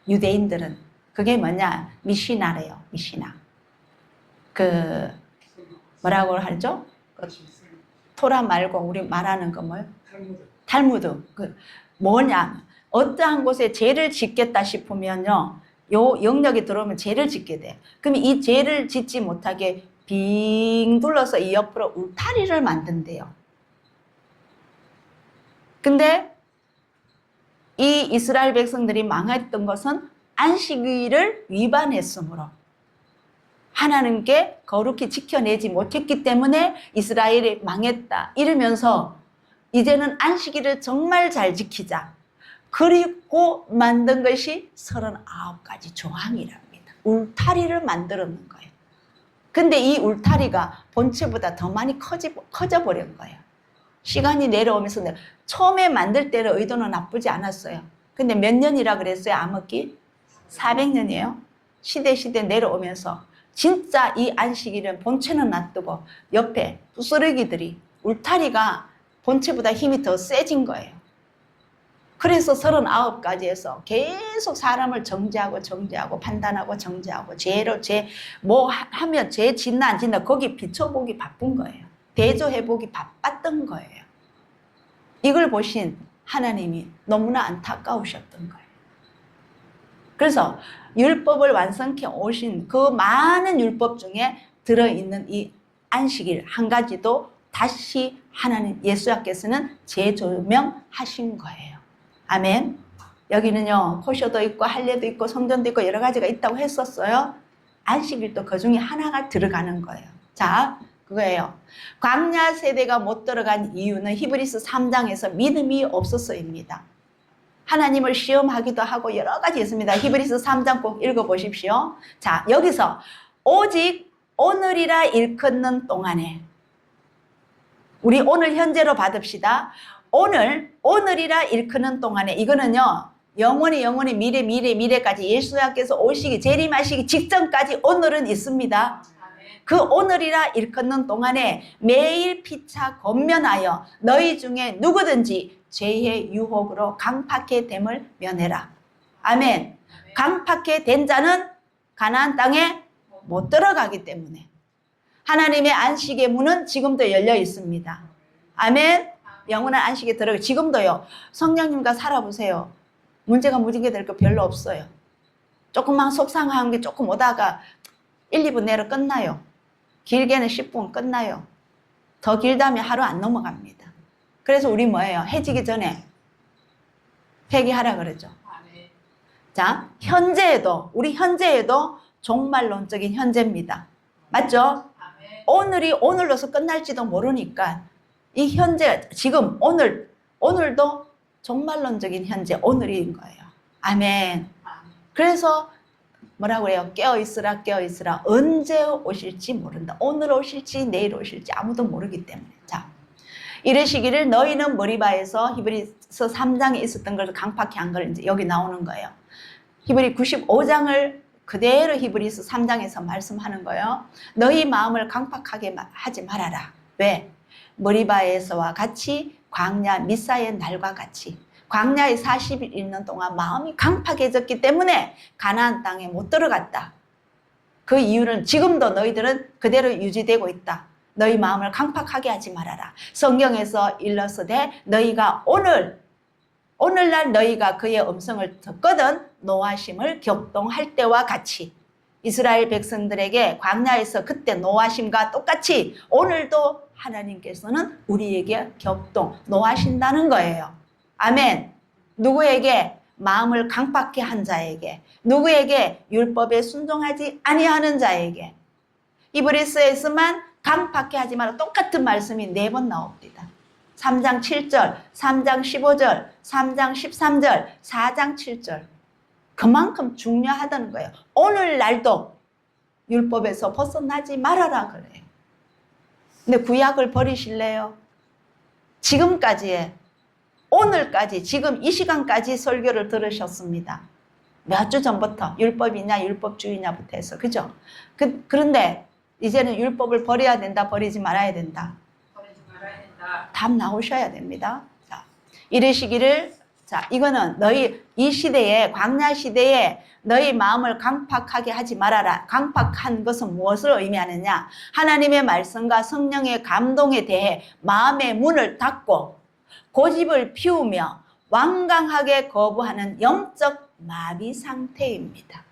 유대인들은. 그게 뭐냐? 미시나래요. 미시나. 뭐라고 하죠? 토라 말고 우리 말하는 거 뭐예요? 탈무드. 뭐냐? 어떠한 곳에 죄를 짓겠다 싶으면요, 요 영역이 들어오면 죄를 짓게 돼. 그럼 이 죄를 짓지 못하게 빙 둘러서 이 옆으로 울타리를 만든대요. 근데 이 이스라엘 백성들이 망했던 것은 안식일을 위반했으므로 하나님께 거룩히 지켜내지 못했기 때문에 이스라엘이 망했다 이러면서 이제는 안식일을 정말 잘 지키자. 그리고 만든 것이 39가지 조항이랍니다. 울타리를 만들었는 거예요. 근데 이 울타리가 본체보다 더 많이 커져버린 거예요. 시간이 내려오면서 처음에 만들 때는 의도는 나쁘지 않았어요. 근데 몇 년이라 그랬어요? 암흑기? 400년이에요. 시대 내려오면서 진짜 이 안식일은 본체는 놔두고 옆에 부스러기들이, 울타리가 본체보다 힘이 더 세진 거예요. 그래서 39가지에서 계속 사람을 정죄하고 판단하고 정죄하고 뭐 하면 죄 짓나 안 짓나 거기 비춰보기 바쁜 거예요. 대조해보기 바빴던 거예요. 이걸 보신 하나님이 너무나 안타까우셨던 거예요. 그래서 율법을 완성케 오신 그 많은 율법 중에 들어있는 이 안식일 한 가지도 다시 하나님 예수님께서는 재조명하신 거예요. 아멘. 여기는요, 코쇼도 있고 할례도 있고 성전도 있고 여러 가지가 있다고 했었어요. 안식일도 그 중에 하나가 들어가는 거예요. 자, 그거예요. 광야 세대가 못 들어간 이유는 히브리서 3장에서 믿음이 없어서입니다. 하나님을 시험하기도 하고 여러 가지 있습니다. 히브리서 3장 꼭 읽어보십시오. 자, 여기서 오직 오늘이라 일컫는 동안에, 우리 오늘 현재로 받읍시다. 오늘이라 일컫는 동안에, 이거는요, 영원히 미래까지 예수님께서 오시기, 재림하시기 직전까지 오늘은 있습니다. 그 오늘이라 일컫는 동안에 매일 피차 권면하여 너희 중에 누구든지 죄의 유혹으로 강팍해 됨을 면해라. 아멘. 강팍해 된 자는 가나안 땅에 못 들어가기 때문에 하나님의 안식의 문은 지금도 열려 있습니다. 아멘. 영원한 안식에 들어가. 지금도요, 성령님과 살아보세요. 문제가 무진게 될 거 별로 없어요. 조금만 속상한 게 조금 오다가 1, 2분 내로 끝나요. 길게는 10분 끝나요. 더 길다면 하루 안 넘어갑니다. 그래서 우리 뭐예요? 해지기 전에 회개하라 그러죠. 아멘. 자, 현재에도, 우리 현재에도 종말론적인 현재입니다. 맞죠? 아멘. 오늘이 오늘로서 끝날지도 모르니까 이 현재, 지금 오늘도 종말론적인 현재, 오늘인 거예요. 아멘. 아멘. 그래서 뭐라고 그래요? 깨어있으라, 깨어있으라. 언제 오실지 모른다. 오늘 오실지 내일 오실지 아무도 모르기 때문에. 자, 이르시기를 너희는 머리바에서 히브리서 3장에 있었던 걸 강팍히 한 걸 이제 여기 나오는 거예요. 히브리 95장을 그대로 히브리서 3장에서 말씀하는 거예요. 너희 마음을 강팍하게 하지 말아라. 왜? 머리바에서와 같이 광야 미사의 날과 같이 광야에 40일 있는 동안 마음이 강팍해졌기 때문에 가나안 땅에 못 들어갔다. 그 이유는 지금도 너희들은 그대로 유지되고 있다. 너희 마음을 강팍하게 하지 말아라. 성경에서 일러서되 너희가 오늘날 너희가 그의 음성을 듣거든 노하심을 격동할 때와 같이 이스라엘 백성들에게 광야에서 그때 노하심과 똑같이 오늘도 하나님께서는 우리에게 격동, 노하신다는 거예요. 아멘. 누구에게? 마음을 강팍케 한 자에게. 누구에게? 율법에 순종하지 아니하는 자에게. 히브리서에서만 강팍케 하지 마라. 똑같은 말씀이 4번 나옵니다. 3장 7절, 3장 15절, 3장 13절, 4장 7절. 그만큼 중요하다는 거예요. 오늘날도 율법에서 벗어나지 말아라 그래요. 근데 구약을 버리실래요? 지금까지의 오늘까지 지금 이 시간까지 설교를 들으셨습니다. 몇 주 전부터 율법이냐 율법주의냐부터 해서 그죠? 그런데 이제는 율법을 버려야 된다 버리지 말아야 된다. 버리지 말아야 된다. 답 나오셔야 됩니다. 자, 이르시기를 자 이거는 너희 이 시대에 광야 시대에 너희 마음을 강팍하게 하지 말아라. 강팍한 것은 무엇을 의미하느냐? 하나님의 말씀과 성령의 감동에 대해 마음의 문을 닫고 고집을 피우며 완강하게 거부하는 영적 마비 상태입니다.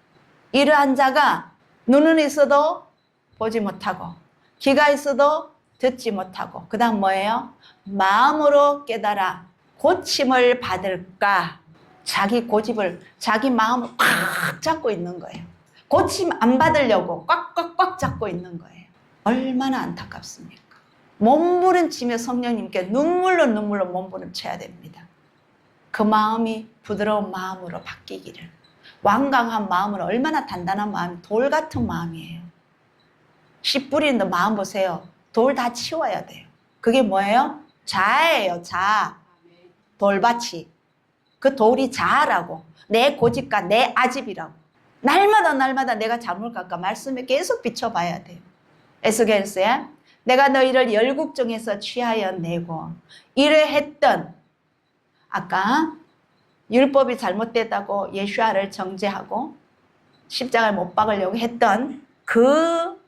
이러한 자가 눈은 있어도 보지 못하고 귀가 있어도 듣지 못하고 그 다음 뭐예요? 마음으로 깨달아 고침을 받을까? 자기 고집을 자기 마음을 꽉 잡고 있는 거예요. 고침 안 받으려고 꽉꽉꽉 잡고 있는 거예요. 얼마나 안타깝습니까? 몸부림치며 성령님께 눈물로 몸부림쳐야 됩니다. 그 마음이 부드러운 마음으로 바뀌기를. 완강한 마음은 얼마나 단단한 마음이 돌 같은 마음이에요. 씨 뿌리는 마음 보세요. 돌 다 치워야 돼요. 그게 뭐예요? 자예요. 자. 돌밭이. 그 돌이 자라고. 내 고집과 내 아집이라고. 날마다 내가 잠을 갈까 말씀에 계속 비춰봐야 돼요. 에스겔서에 내가 너희를 열국 중에서 취하여 내고 이러했던 아까 율법이 잘못됐다고 예수아를 정죄하고 십자가를 못 박으려고 했던 그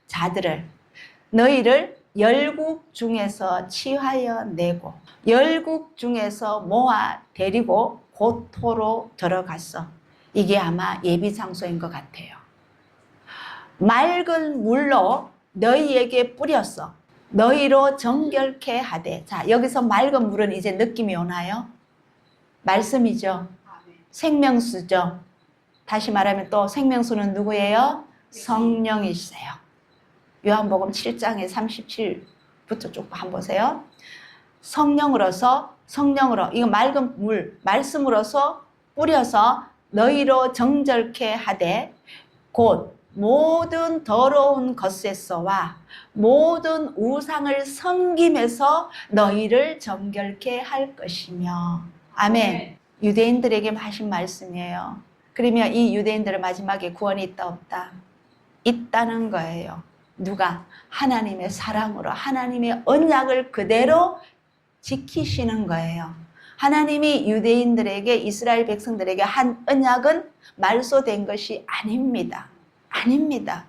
자들을 너희를 열국 중에서 취하여 내고 열국 중에서 모아 데리고 고토로 들어갔어. 이게 아마 예비 장소인 것 같아요. 맑은 물로 너희에게 뿌렸어. 너희로 정결케 하되. 자, 여기서 맑은 물은 이제 느낌이 오나요? 말씀이죠. 생명수죠. 다시 말하면 또 생명수는 성령이세요. 요한복음 7장에 37부터 쭉 한번 보세요. 성령으로 이거 맑은 물 말씀으로서 뿌려서 너희로 정결케 하되 곧 모든 더러운 것에서와 모든 우상을 섬김에서 너희를 정결케 할 것이며. 아멘. 유대인들에게 하신 말씀이에요. 그러면 이 유대인들의 마지막에 구원이 있다 없다? 있다는 거예요. 누가? 하나님의 사랑으로 하나님의 언약을 그대로 지키시는 거예요. 하나님이 유대인들에게 이스라엘 백성들에게 한 언약은 말소된 것이 아닙니다. 아닙니다.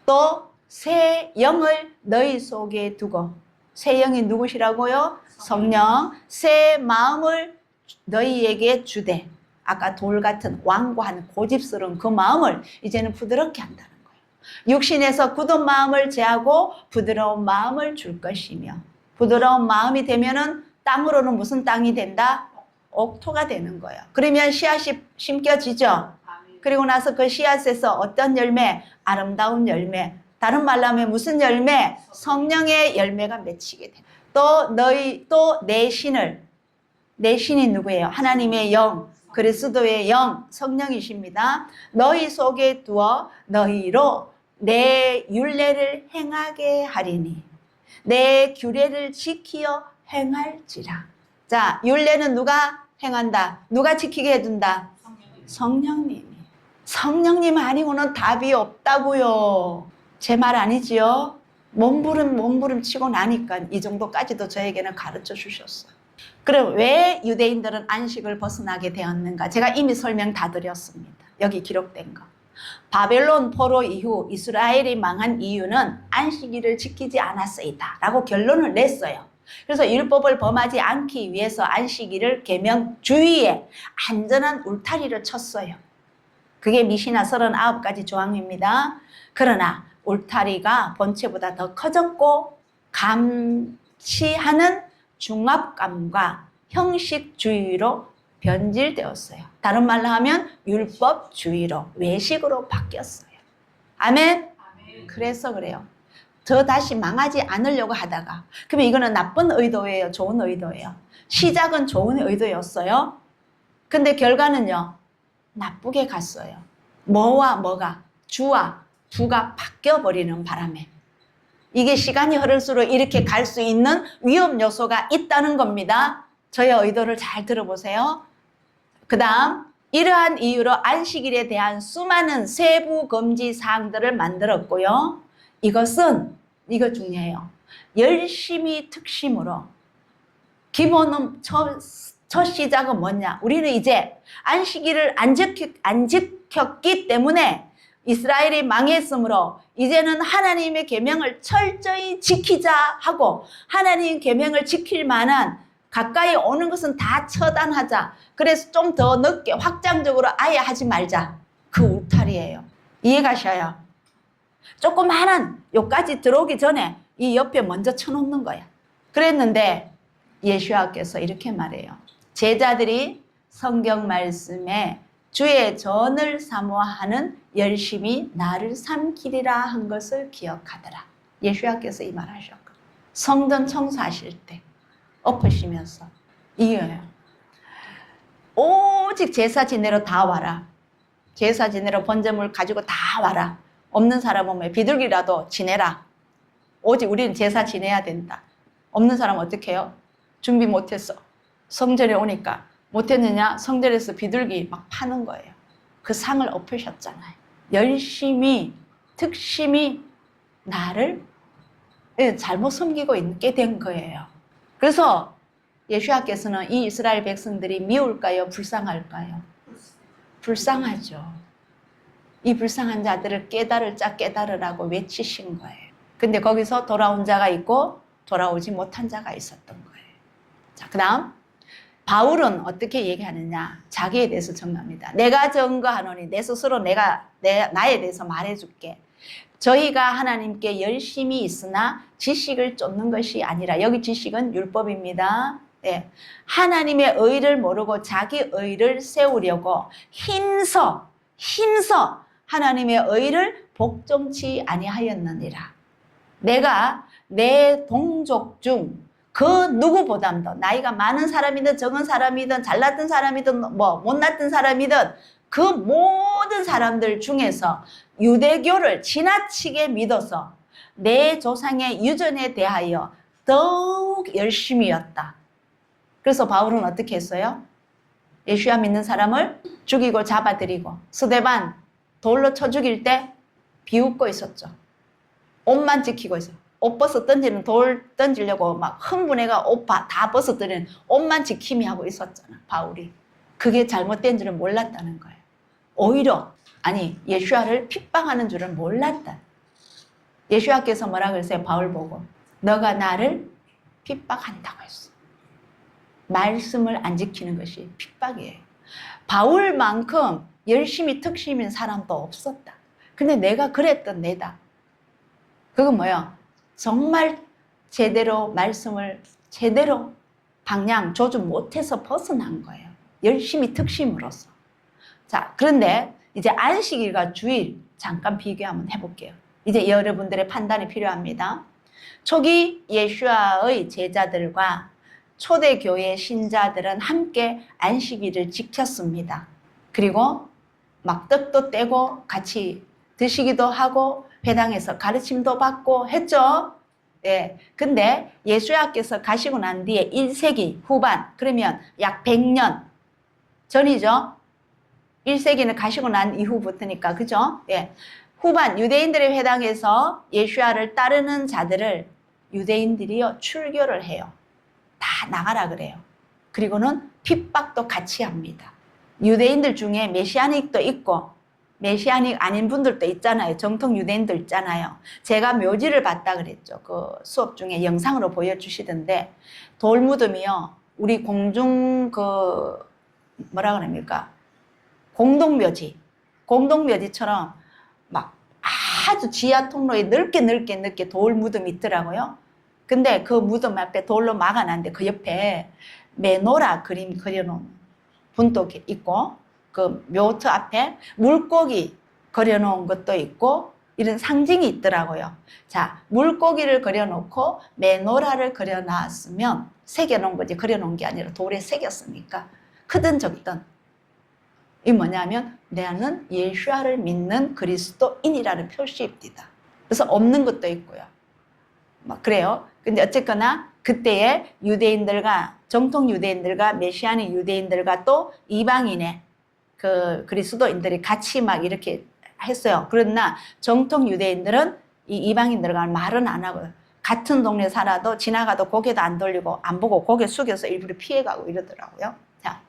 또 새 영을 너희 속에 두고 새 영이 누구시라고요? 성령. 새 마음을 너희에게 주되 아까 돌 같은 완고한 고집스러운 그 마음을 이제는 부드럽게 한다는 거예요. 육신에서 굳은 마음을 제하고 부드러운 마음을 줄 것이며, 부드러운 마음이 되면은 땅으로는 무슨 땅이 된다? 옥토가 되는 거예요. 그러면 씨앗이 심겨지죠. 그리고 나서 그 씨앗에서 어떤 열매? 아름다운 열매. 다른 말로 하면 무슨 열매? 성령의 열매가 맺히게 돼. 또 내 신이 누구예요? 하나님의 영, 그리스도의 영, 성령이십니다. 너희 속에 두어 너희로 내 율례를 행하게 하리니 내 규례를 지키어 행할지라. 자, 율례는 누가 행한다? 누가 지키게 해둔다? 성령님이. 성령님 아니고는 답이 없다고요. 제 말 아니지요? 몸부림 치고 나니까 이 정도까지도 저에게는 가르쳐 주셨어요. 그럼 왜 유대인들은 안식을 벗어나게 되었는가? 제가 이미 설명 다 드렸습니다. 여기 기록된 거. 바벨론 포로 이후 이스라엘이 망한 이유는 안식일을 지키지 않았어이다 라고 결론을 냈어요. 그래서 율법을 범하지 않기 위해서 안식일을 계명 주위에 안전한 울타리를 쳤어요. 그게 미시나 39가지 조항입니다. 그러나 울타리가 본체보다 더 커졌고 감시하는 중압감과 형식주의로 변질되었어요. 다른 말로 하면 율법주의로, 외식으로 바뀌었어요. 아멘? 그래서 그래요. 저 다시 망하지 않으려고 하다가, 그러면 이거는 나쁜 의도예요? 좋은 의도예요? 시작은 좋은 의도였어요. 근데 결과는요, 나쁘게 갔어요. 뭐와 뭐가, 주와 부가 바뀌어버리는 바람에. 이게 시간이 흐를수록 이렇게 갈 수 있는 위험 요소가 있다는 겁니다. 저의 의도를 잘 들어보세요. 그 다음, 이러한 이유로 안식일에 대한 수많은 세부 금지 사항들을 만들었고요. 이거 중요해요. 열심히 특심으로. 기본은 첫 시작은 뭐냐? 우리는 이제 안식일을 안 지켰기 때문에 이스라엘이 망했으므로 이제는 하나님의 계명을 철저히 지키자 하고, 하나님 계명을 지킬 만한 가까이 오는 것은 다 처단하자. 그래서 좀 더 넓게 확장적으로 아예 하지 말자. 그 울타리예요. 이해가셔요? 조그마한 요까지 들어오기 전에 이 옆에 먼저 쳐놓는 거야. 그랬는데 예수와께서 이렇게 말해요. 제자들이 성경 말씀에 주의 전을 사모하는 열심히 나를 삼키리라 한 것을 기억하더라. 예수와께서 이 말 하셨고, 성전 청소하실 때 엎으시면서 이거예요. 오직 제사 지내러 다 와라. 제사 지내러 번제물 가지고 다 와라. 없는 사람 오면 비둘기라도 지내라. 오직 우리는 제사 지내야 된다. 없는 사람 어떻게 해요? 준비 못했어. 성전에 오니까 못했느냐? 성전에서 비둘기 막 파는 거예요. 그 상을 엎으셨잖아요. 열심히 특심히 나를 잘못 섬기고 있게 된 거예요. 그래서 예수와께서는 이 이스라엘 백성들이 미울까요? 불쌍할까요? 불쌍하죠. 이 불쌍한 자들을 깨달으라고 외치신 거예요. 근데 거기서 돌아온 자가 있고 돌아오지 못한 자가 있었던 거예요. 자, 그 다음 바울은 어떻게 얘기하느냐? 자기에 대해서 정합니다. 내가 증거하노니 내 스스로 나에 대해서 말해줄게. 저희가 하나님께 열심히 있으나 지식을 쫓는 것이 아니라, 여기 지식은 율법입니다. 네. 하나님의 의를 모르고 자기 의를 세우려고 힘써 하나님의 의를 복종치 아니하였느니라. 내가 내 동족 중 그 누구보다도 나이가 많은 사람이든 적은 사람이든 잘났던 사람이든 못났던 사람이든 그 모든 사람들 중에서 유대교를 지나치게 믿어서 내 조상의 유전에 대하여 더욱 열심히였다. 그래서 바울은 어떻게 했어요? 예수야 믿는 사람을 죽이고 잡아들이고 스데반 돌로 쳐 죽일 때 비웃고 있었죠. 옷만 지키고 있어요. 옷 벗어 던지는 돌 던지려고 막 흥분해가 옷 다 벗어 던지는 옷만 지킴이 하고 있었잖아, 바울이. 그게 잘못된 줄은 몰랐다는 거예요. 오히려 예수야를 핍박하는 줄은 몰랐다. 예수야께서 뭐라 그랬어요? 바울 보고 너가 나를 핍박한다고 했어. 말씀을 안 지키는 것이 핍박이에요. 바울만큼 열심히 특심인 사람도 없었다. 근데 내가 그랬던 내다. 그건 뭐예요? 정말 제대로 말씀을 제대로 방향 조준 못해서 벗어난 거예요. 열심히 특심으로써. 자, 그런데 이제 안식일과 주일 잠깐 비교 한번 해볼게요. 이제 여러분들의 판단이 필요합니다. 초기 예수와의 제자들과 초대교회 신자들은 함께 안식일을 지켰습니다. 그리고 막 떡도 떼고 같이 드시기도 하고 회당에서 가르침도 받고 했죠. 예. 근데 예수야께서 가시고 난 뒤에 1세기 후반, 그러면 약 100년 전이죠. 1세기는 가시고 난 이후부터니까, 그죠? 예. 후반 유대인들의 회당에서 예수야를 따르는 자들을 유대인들이요 출교를 해요. 다 나가라 그래요. 그리고는 핍박도 같이 합니다. 유대인들 중에 메시아닉도 있고 메시아닉 아닌 분들도 있잖아요. 정통 유대인들 있잖아요. 제가 묘지를 봤다 그랬죠. 그 수업 중에 영상으로 보여주시던데 돌무덤이요. 우리 공중 뭐라 그럽니까? 공동묘지처럼 막 아주 지하 통로에 넓게 돌무덤이 있더라고요. 근데 그 무덤 앞에 돌로 막아놨는데 그 옆에 메노라 그림 그려놓은 분도 있고 그 묘터 앞에 물고기 그려놓은 것도 있고 이런 상징이 있더라고요. 자, 물고기를 그려놓고 메노라를 그려놨으면 새겨놓은 거지 그려놓은 게 아니라 돌에 새겼으니까 크든 적든 이 뭐냐면 나는 예수야를 믿는 그리스도인이라는 표시입니다. 그래서 없는 것도 있고요. 막 그래요. 근데 어쨌거나 그때의 유대인들과 정통 유대인들과 메시아닉 유대인들과 또 이방인의 그 그리스도인들이 같이 막 이렇게 했어요. 그러나 정통 유대인들은 이 이방인들과 말은 안 하고 같은 동네 살아도 지나가도 고개도 안 돌리고 안 보고 고개 숙여서 일부러 피해가고 이러더라고요. 자,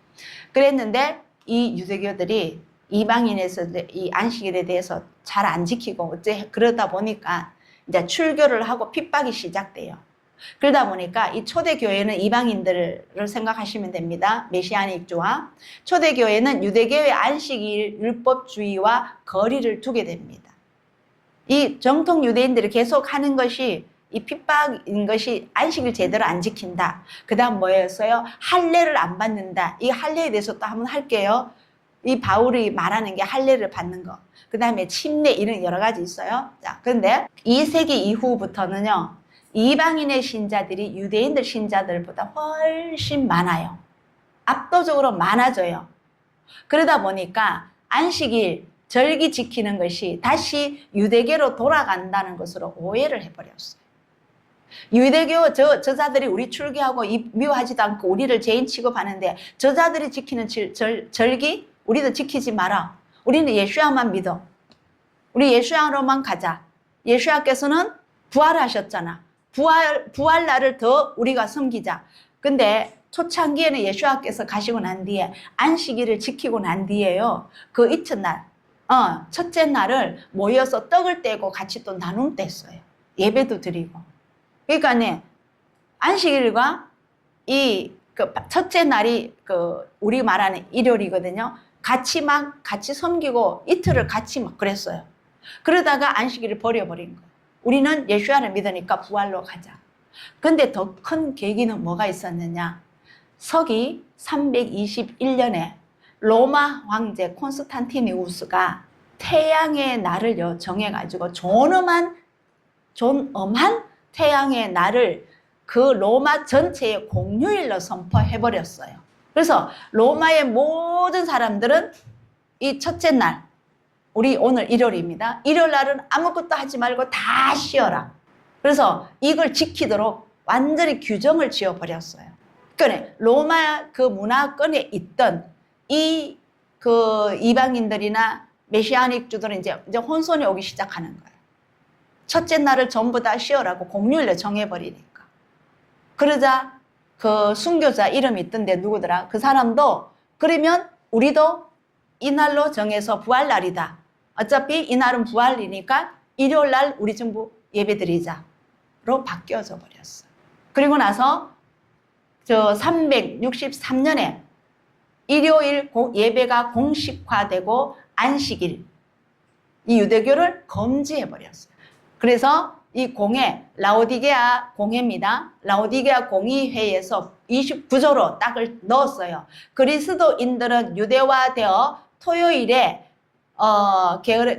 그랬는데 이 유대교들이 이방인에서 이 안식일에 대해서 잘 안 지키고 어째 그러다 보니까 이제 출교를 하고 핍박이 시작돼요. 그러다 보니까 이 초대교회는 이방인들을 생각하시면 됩니다. 메시아닉주와 초대교회는 유대교회 안식일 율법주의와 거리를 두게 됩니다. 이 정통 유대인들이 계속 하는 것이 이 핍박인 것이 안식일 제대로 안 지킨다. 그 다음 뭐였어요? 할례를 안 받는다. 이 할례에 대해서 또 한번 할게요. 이 바울이 말하는 게 할례를 받는 거. 그 다음에 침례 이런 여러 가지 있어요. 자, 그런데 2세기 이후부터는요. 이방인의 신자들이 유대인들 신자들보다 훨씬 많아요. 압도적으로 많아져요. 그러다 보니까 안식일, 절기 지키는 것이 다시 유대교로 돌아간다는 것으로 오해를 해버렸어요. 유대교 저자들이 우리 출교하고 미워하지도 않고 우리를 죄인 취급하는데 저자들이 지키는 절기 우리도 지키지 마라. 우리는 예수야만 믿어. 우리 예수야로만 가자. 예수야께서는 부활하셨잖아. 부활날을 더 우리가 섬기자. 근데 초창기에는 예수야께서 가시고 난 뒤에 안식일을 지키고 난 뒤에요. 그 이튿날, 첫째 날을 모여서 떡을 떼고 같이 또 나눔 뗐어요. 예배도 드리고. 그러니까 네, 안식일과 이 첫째 날이 우리 말하는 일요일이거든요. 같이 섬기고 이틀을 같이 막 그랬어요. 그러다가 안식일을 버려버린 거예요. 우리는 예수야를 믿으니까 부활로 가자. 근데 더 큰 계기는 뭐가 있었느냐? 서기 321년에 로마 황제 콘스탄티니우스가 태양의 날을 정해가지고 존엄한 태양의 날을 그 로마 전체의 공휴일로 선포해버렸어요. 그래서 로마의 모든 사람들은 이 첫째 날, 우리 오늘 일요일입니다. 일요일 날은 아무것도 하지 말고 다 쉬어라. 그래서 이걸 지키도록 완전히 규정을 지어버렸어요. 그러니까 로마 그 문화권에 있던 이방인들이나 메시아닉주들은 이제 혼선이 오기 시작하는 거예요. 첫째 날을 전부 다 쉬어라고 공휴일로 정해버리니까. 그러자 그 순교자 이름이 있던데 누구더라? 그 사람도 그러면 우리도 이날로 정해서 부활날이다. 어차피 이날은 부활이니까 일요일 날 우리 전부 예배드리자로 바뀌어져 버렸어요. 그리고 나서 363년에 일요일 예배가 공식화되고 안식일 이 유대교를 금지해 버렸어요. 그래서 이 공회, 라오디게아 공회입니다. 라오디게아 공의회에서 29조로 딱을 넣었어요. 그리스도인들은 유대화되어 토요일에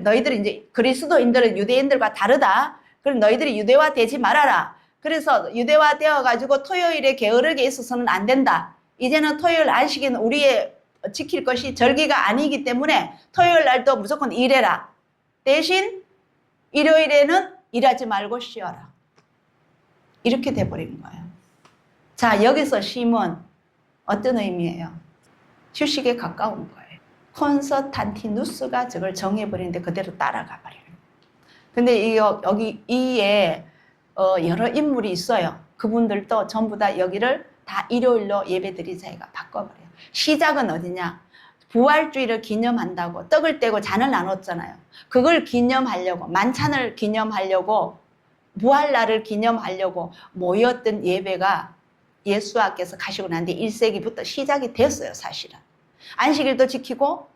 너희들이 이제 그리스도인들은 유대인들과 다르다. 그럼 너희들이 유대화되지 말아라. 그래서 유대화되어 가지고 토요일에 게으르게 있어서는 안 된다. 이제는 토요일 안식일은 우리의 지킬 것이 절기가 아니기 때문에 토요일 날도 무조건 일해라. 대신 일요일에는 일하지 말고 쉬어라. 이렇게 돼버린 거예요. 자, 여기서 쉼은 어떤 의미예요? 휴식에 가까운 거예요. 콘스탄티누스가 저걸 정해버리는데 그대로 따라가 버려요. 근데 여기 이에 여러 인물이 있어요. 그분들도 전부 다 여기를 다 일요일로 예배드리자가 바꿔버려요. 시작은 어디냐? 부활주의를 기념한다고 떡을 떼고 잔을 나눴잖아요. 그걸 기념하려고, 만찬을 기념하려고, 부활날을 기념하려고 모였던 예배가 예수와께서 가시고 난 뒤 1세기부터 시작이 됐어요, 사실은. 안식일도 지키고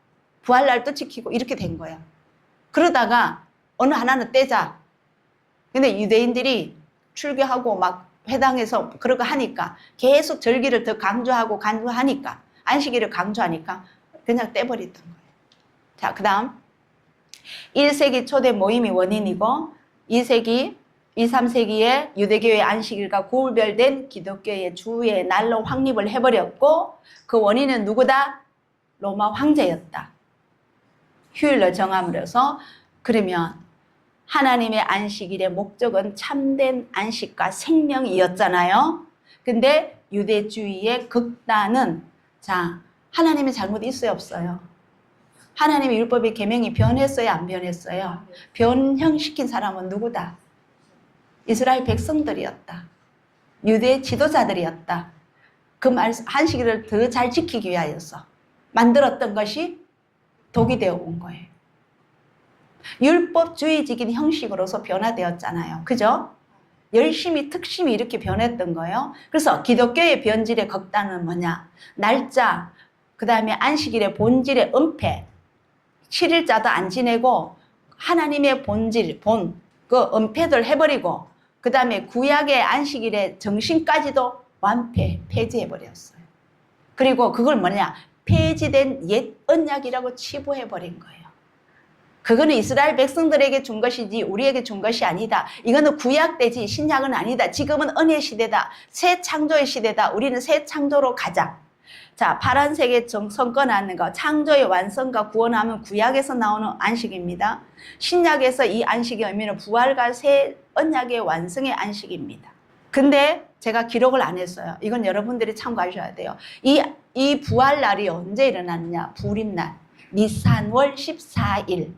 부활날도 지키고 이렇게 된 거예요. 그러다가 어느 하나는 떼자. 근데 유대인들이 출교하고 막 회당에서 그러고 하니까 계속 절기를 더 강조하니까 안식일을 강조하니까 그냥 떼버리던 거예요. 자, 그 다음 1세기 초대 모임이 원인이고 2세기, 2, 3세기에 유대교의 안식일과 구별된 기독교의 주의 날로 확립을 해버렸고 그 원인은 누구다? 로마 황제였다. 휴일로 정함으로써 그러면 하나님의 안식일의 목적은 참된 안식과 생명이었잖아요. 근데 유대주의의 극단은 자, 하나님의 잘못이 있어요, 없어요? 하나님의 율법의 계명이 변했어요, 안 변했어요? 변형시킨 사람은 누구다? 이스라엘 백성들이었다. 유대 지도자들이었다. 그 안식일을 더 잘 지키기 위하여서 만들었던 것이 독이 되어 온 거예요. 율법주의적인 형식으로서 변화되었잖아요. 그죠? 열심히 특심이 이렇게 변했던 거예요. 그래서 기독교의 변질의 극단은 뭐냐? 날짜, 그 다음에 안식일의 본질의 은폐, 7일자도 안 지내고 하나님의 본질, 그 은폐를 해버리고 그 다음에 구약의 안식일의 정신까지도 폐지해버렸어요. 그리고 그걸 뭐냐? 폐지된 옛 언약이라고 치부해버린 거예요. 그거는 이스라엘 백성들에게 준 것이지 우리에게 준 것이 아니다. 이거는 구약 때지 신약은 아니다. 지금은 은혜 시대다. 새 창조의 시대다. 우리는 새 창조로 가자. 자, 파란색에 선권하는 거 창조의 완성과 구원하면 구약에서 나오는 안식입니다. 신약에서 이 안식의 의미는 부활과 새 언약의 완성의 안식입니다. 근데 제가 기록을 안 했어요. 이건 여러분들이 참고하셔야 돼요. 이 부활날이 언제 일어났느냐? 부림날. 니산월 14일.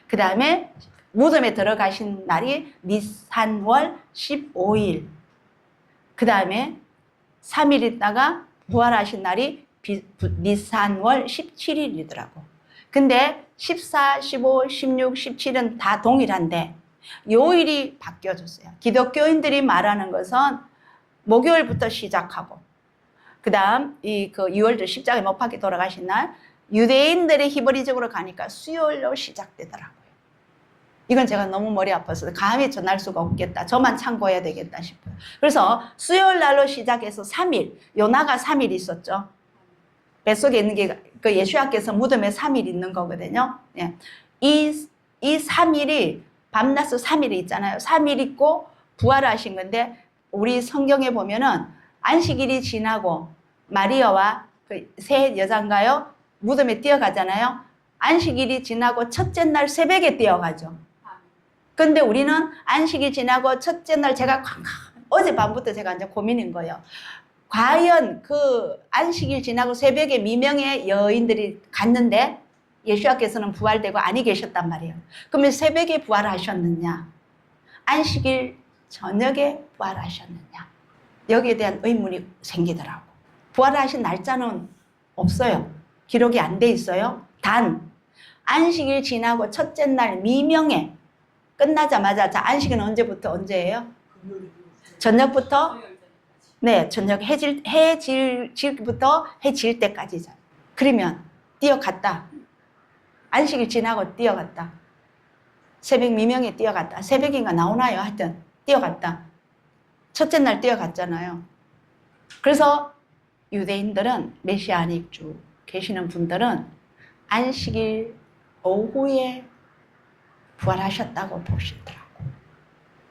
그 다음에 무덤에 들어가신 날이 니산월 15일. 그 다음에 3일 있다가 부활하신 날이 니산월 17일이더라고. 근데 14, 15, 16, 17은 다 동일한데 요일이 바뀌어졌어요. 기독교인들이 말하는 것은 목요일부터 시작하고 그 다음 그 6월절 십자가에 못 박혀 돌아가신 날 유대인들의 히브리적으로 가니까 수요일로 시작되더라고요. 이건 제가 너무 머리 아파서 감히 전할 수가 없겠다. 저만 참고해야 되겠다 싶어요. 그래서 수요일 날로 시작해서 3일, 요나가 3일 있었죠. 뱃속에 있는 게 그 예수야께서 무덤에 3일 있는 거거든요. 예. 이 3일이 밤낮으로 3일이 있잖아요. 3일 있고 부활하신 건데 우리 성경에 보면은 안식일이 지나고 마리아와 그 세 여자인가요? 무덤에 뛰어가잖아요. 안식일이 지나고 첫째 날 새벽에 뛰어가죠. 근데 우리는 안식일 지나고 첫째 날 제가 어젯밤부터 제가 이제 고민인 거예요. 과연 그 안식일 지나고 새벽에 미명의 여인들이 갔는데 예수님께서는 부활되고 아니 계셨단 말이에요. 그러면 새벽에 부활하셨느냐? 안식일 저녁에 부활하셨느냐? 여기에 대한 의문이 생기더라고. 부활하신 날짜는 없어요. 기록이 안 돼 있어요. 단 안식일 지나고 첫째 날 미명에 끝나자마자 자 안식일은 언제부터 언제예요? 저녁부터 네, 저녁 해질부터 해질 때까지죠. 그러면 뛰어갔다. 안식일 지나고 뛰어갔다. 새벽 미명에 뛰어갔다. 새벽인가 나오나요? 하여튼 뛰어갔다. 첫째 날 뛰어갔잖아요. 그래서 유대인들은 메시아 안에 쭉 계시는 분들은 안식일 오후에 부활하셨다고 보시더라고.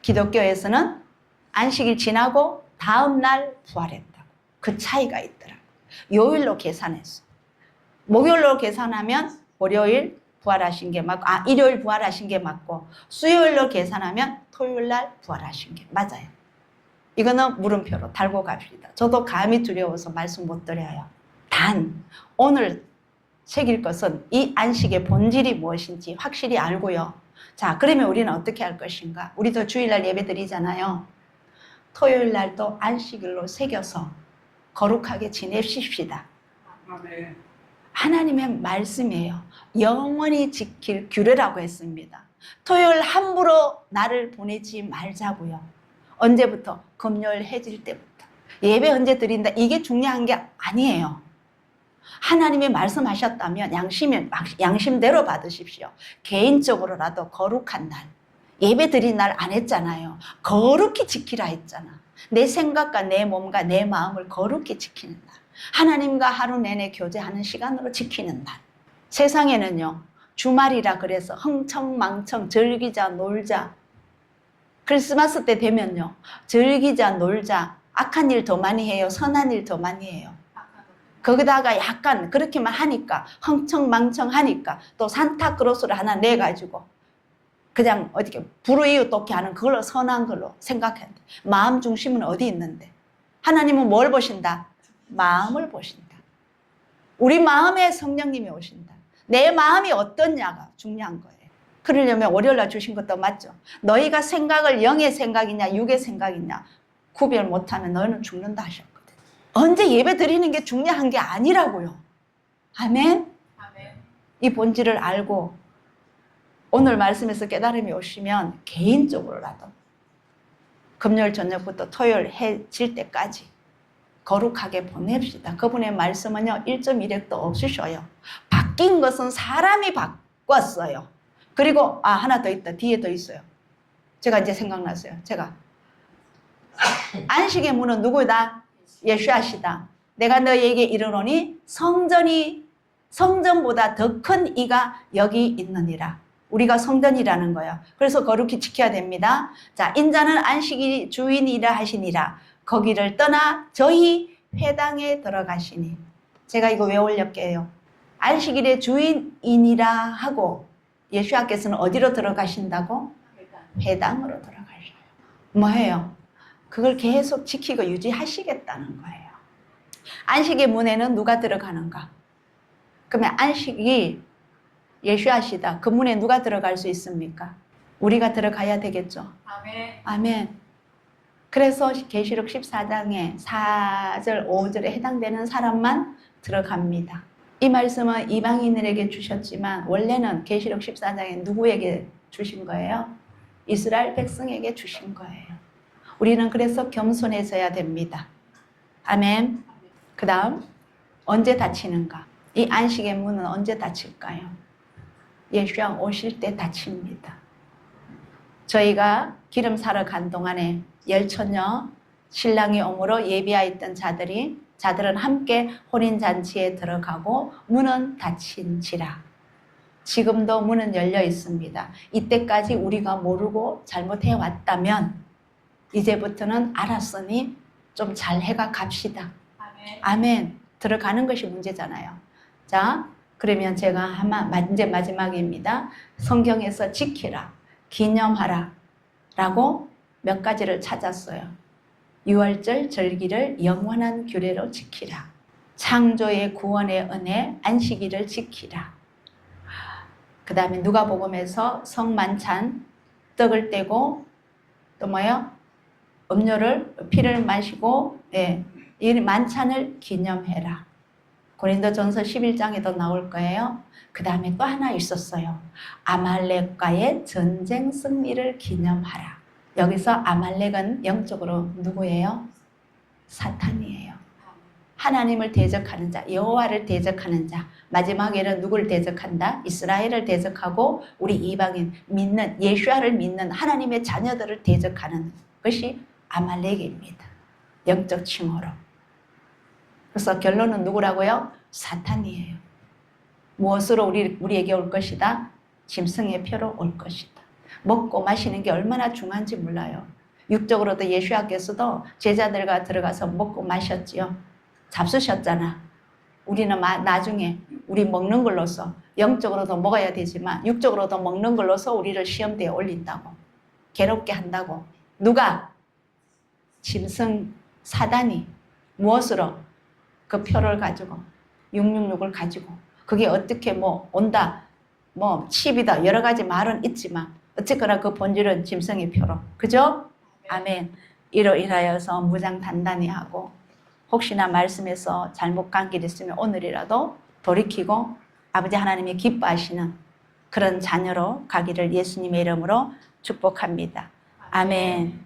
기독교에서는 안식일 지나고 다음 날 부활했다고. 그 차이가 있더라고. 요일로 계산했어. 목요일로 계산하면 월요일 부활하신 게 맞고, 일요일 부활하신 게 맞고, 수요일로 계산하면 토요일 날 부활하신 게 맞아요. 이거는 물음표로 달고 갑시다. 저도 감이 두려워서 말씀 못 드려요. 단 오늘 새길 것은 이 안식의 본질이 무엇인지 확실히 알고요. 자, 그러면 우리는 어떻게 할 것인가? 우리도 주일날 예배 드리잖아요. 토요일 날도 안식일로 새겨서 거룩하게 지내십시다. 아멘. 하나님의 말씀이에요. 영원히 지킬 규례라고 했습니다. 토요일 함부로 나를 보내지 말자고요. 언제부터? 금요일 해질 때부터. 예배 언제 드린다? 이게 중요한 게 아니에요. 하나님이 말씀하셨다면 양심대로 받으십시오. 개인적으로라도 거룩한 날, 예배 드린 날 안 했잖아요. 거룩히 지키라 했잖아. 내 생각과 내 몸과 내 마음을 거룩히 지키는 날. 하나님과 하루 내내 교제하는 시간으로 지키는 날. 세상에는요, 주말이라 그래서 흥청망청 즐기자 놀자. 크리스마스 때 되면요, 즐기자 놀자. 악한 일 더 많이 해요? 선한 일 더 많이 해요? 거기다가 약간 그렇게만 하니까 흥청망청 하니까 또 산타크로스를 하나 내가지고 그냥 어떻게 불이웃돕게 하는 그걸로 선한 걸로 생각했는데 마음 중심은 어디 있는데? 하나님은 뭘 보신다? 마음을 보신다. 우리 마음에 성령님이 오신다. 내 마음이 어떠냐가 중요한 거예요. 그러려면 월요일날 주신 것도 맞죠? 너희가 생각을 영의 생각이냐 육의 생각이냐 구별 못하면 너희는 죽는다 하셨거든. 언제 예배 드리는 게 중요한 게 아니라고요. 아멘? 아멘. 이 본질을 알고 오늘 말씀에서 깨달음이 오시면 개인적으로라도 금요일 저녁부터 토요일 해 질 때까지 거룩하게 보냅시다. 그분의 말씀은요 1.1핵도 없으셔요. 바뀐 것은 사람이 바꿨어요. 그리고 하나 더 있다. 뒤에 더 있어요. 제가 이제 생각났어요. 제가 안식의 문은 누구다? 예수야시다. 내가 너희에게 이르노니 성전보다 더 큰 이가 여기 있느니라. 우리가 성전이라는 거예요. 그래서 거룩히 지켜야 됩니다. 자, 인자는 안식이 주인이라 하시니라. 거기를 떠나 저희 회당에 들어가시니. 제가 이거 왜 올렸게요? 안식일의 주인이니라 하고 예수야께서는 어디로 들어가신다고? 회당으로 들어가셔요. 뭐예요? 그걸 계속 지키고 유지하시겠다는 거예요. 안식의 문에는 누가 들어가는가? 그러면 안식이 예수하시다. 그 문에 누가 들어갈 수 있습니까? 우리가 들어가야 되겠죠. 아멘. 아멘. 그래서 계시록 14장에 4절, 5절에 해당되는 사람만 들어갑니다. 이 말씀은 이방인들에게 주셨지만 원래는 계시록 14장에 누구에게 주신 거예요? 이스라엘 백성에게 주신 거예요. 우리는 그래서 겸손해져야 됩니다. 아멘. 그 다음 언제 닫히는가? 이 안식의 문은 언제 닫힐까요? 예수님 오실 때 닫힙니다. 저희가 기름 사러 간 동안에 열처녀 신랑이 오므로 예비하였던 자들은 함께 혼인잔치에 들어가고 문은 닫힌지라. 지금도 문은 열려 있습니다. 이때까지 우리가 모르고 잘못해왔다면 이제부터는 알았으니 좀 잘 해가 갑시다. 아멘. 아멘. 들어가는 것이 문제잖아요. 자, 그러면 제가 이제 마지막입니다. 성경에서 지키라, 기념하라 라고 몇 가지를 찾았어요. 유월절 절기를 영원한 규례로 지키라. 창조의 구원의 은혜 안식일을 지키라. 그 다음에 누가복음에서 성만찬 떡을 떼고 또 뭐요? 피를 마시고 이 만찬을 기념해라. 고린도전서 11장에도 나올 거예요. 그 다음에 또 하나 있었어요. 아말렉과의 전쟁 승리를 기념하라. 여기서 아말렉은 영적으로 누구예요? 사탄이에요. 하나님을 대적하는 자, 여호와를 대적하는 자. 마지막에는 누구를 대적한다? 이스라엘을 대적하고 우리 이방인 믿는 예수아를 믿는 하나님의 자녀들을 대적하는 것이 아말렉입니다. 영적 칭호로. 그래서 결론은 누구라고요? 사탄이에요. 무엇으로 우리에게 올 것이다? 짐승의 표로 올 것이다. 먹고 마시는 게 얼마나 중요한지 몰라요. 육적으로도 예수님께서도 제자들과 들어가서 먹고 마셨지요. 잡수셨잖아. 우리는 나중에 우리 먹는 걸로서 영적으로도 먹어야 되지만 육적으로도 먹는 걸로서 우리를 시험대에 올린다고. 괴롭게 한다고. 누가? 짐승 사단이. 무엇으로? 그 표를 가지고 666을 가지고 그게 어떻게 온다 칩이다 여러 가지 말은 있지만 어쨌거나 그 본질은 짐승의 표로. 그죠? 아멘. 이로 인하여서 무장 단단히 하고 혹시나 말씀에서 잘못 간 길 있으면 오늘이라도 돌이키고 아버지 하나님이 기뻐하시는 그런 자녀로 가기를 예수님의 이름으로 축복합니다. 아멘.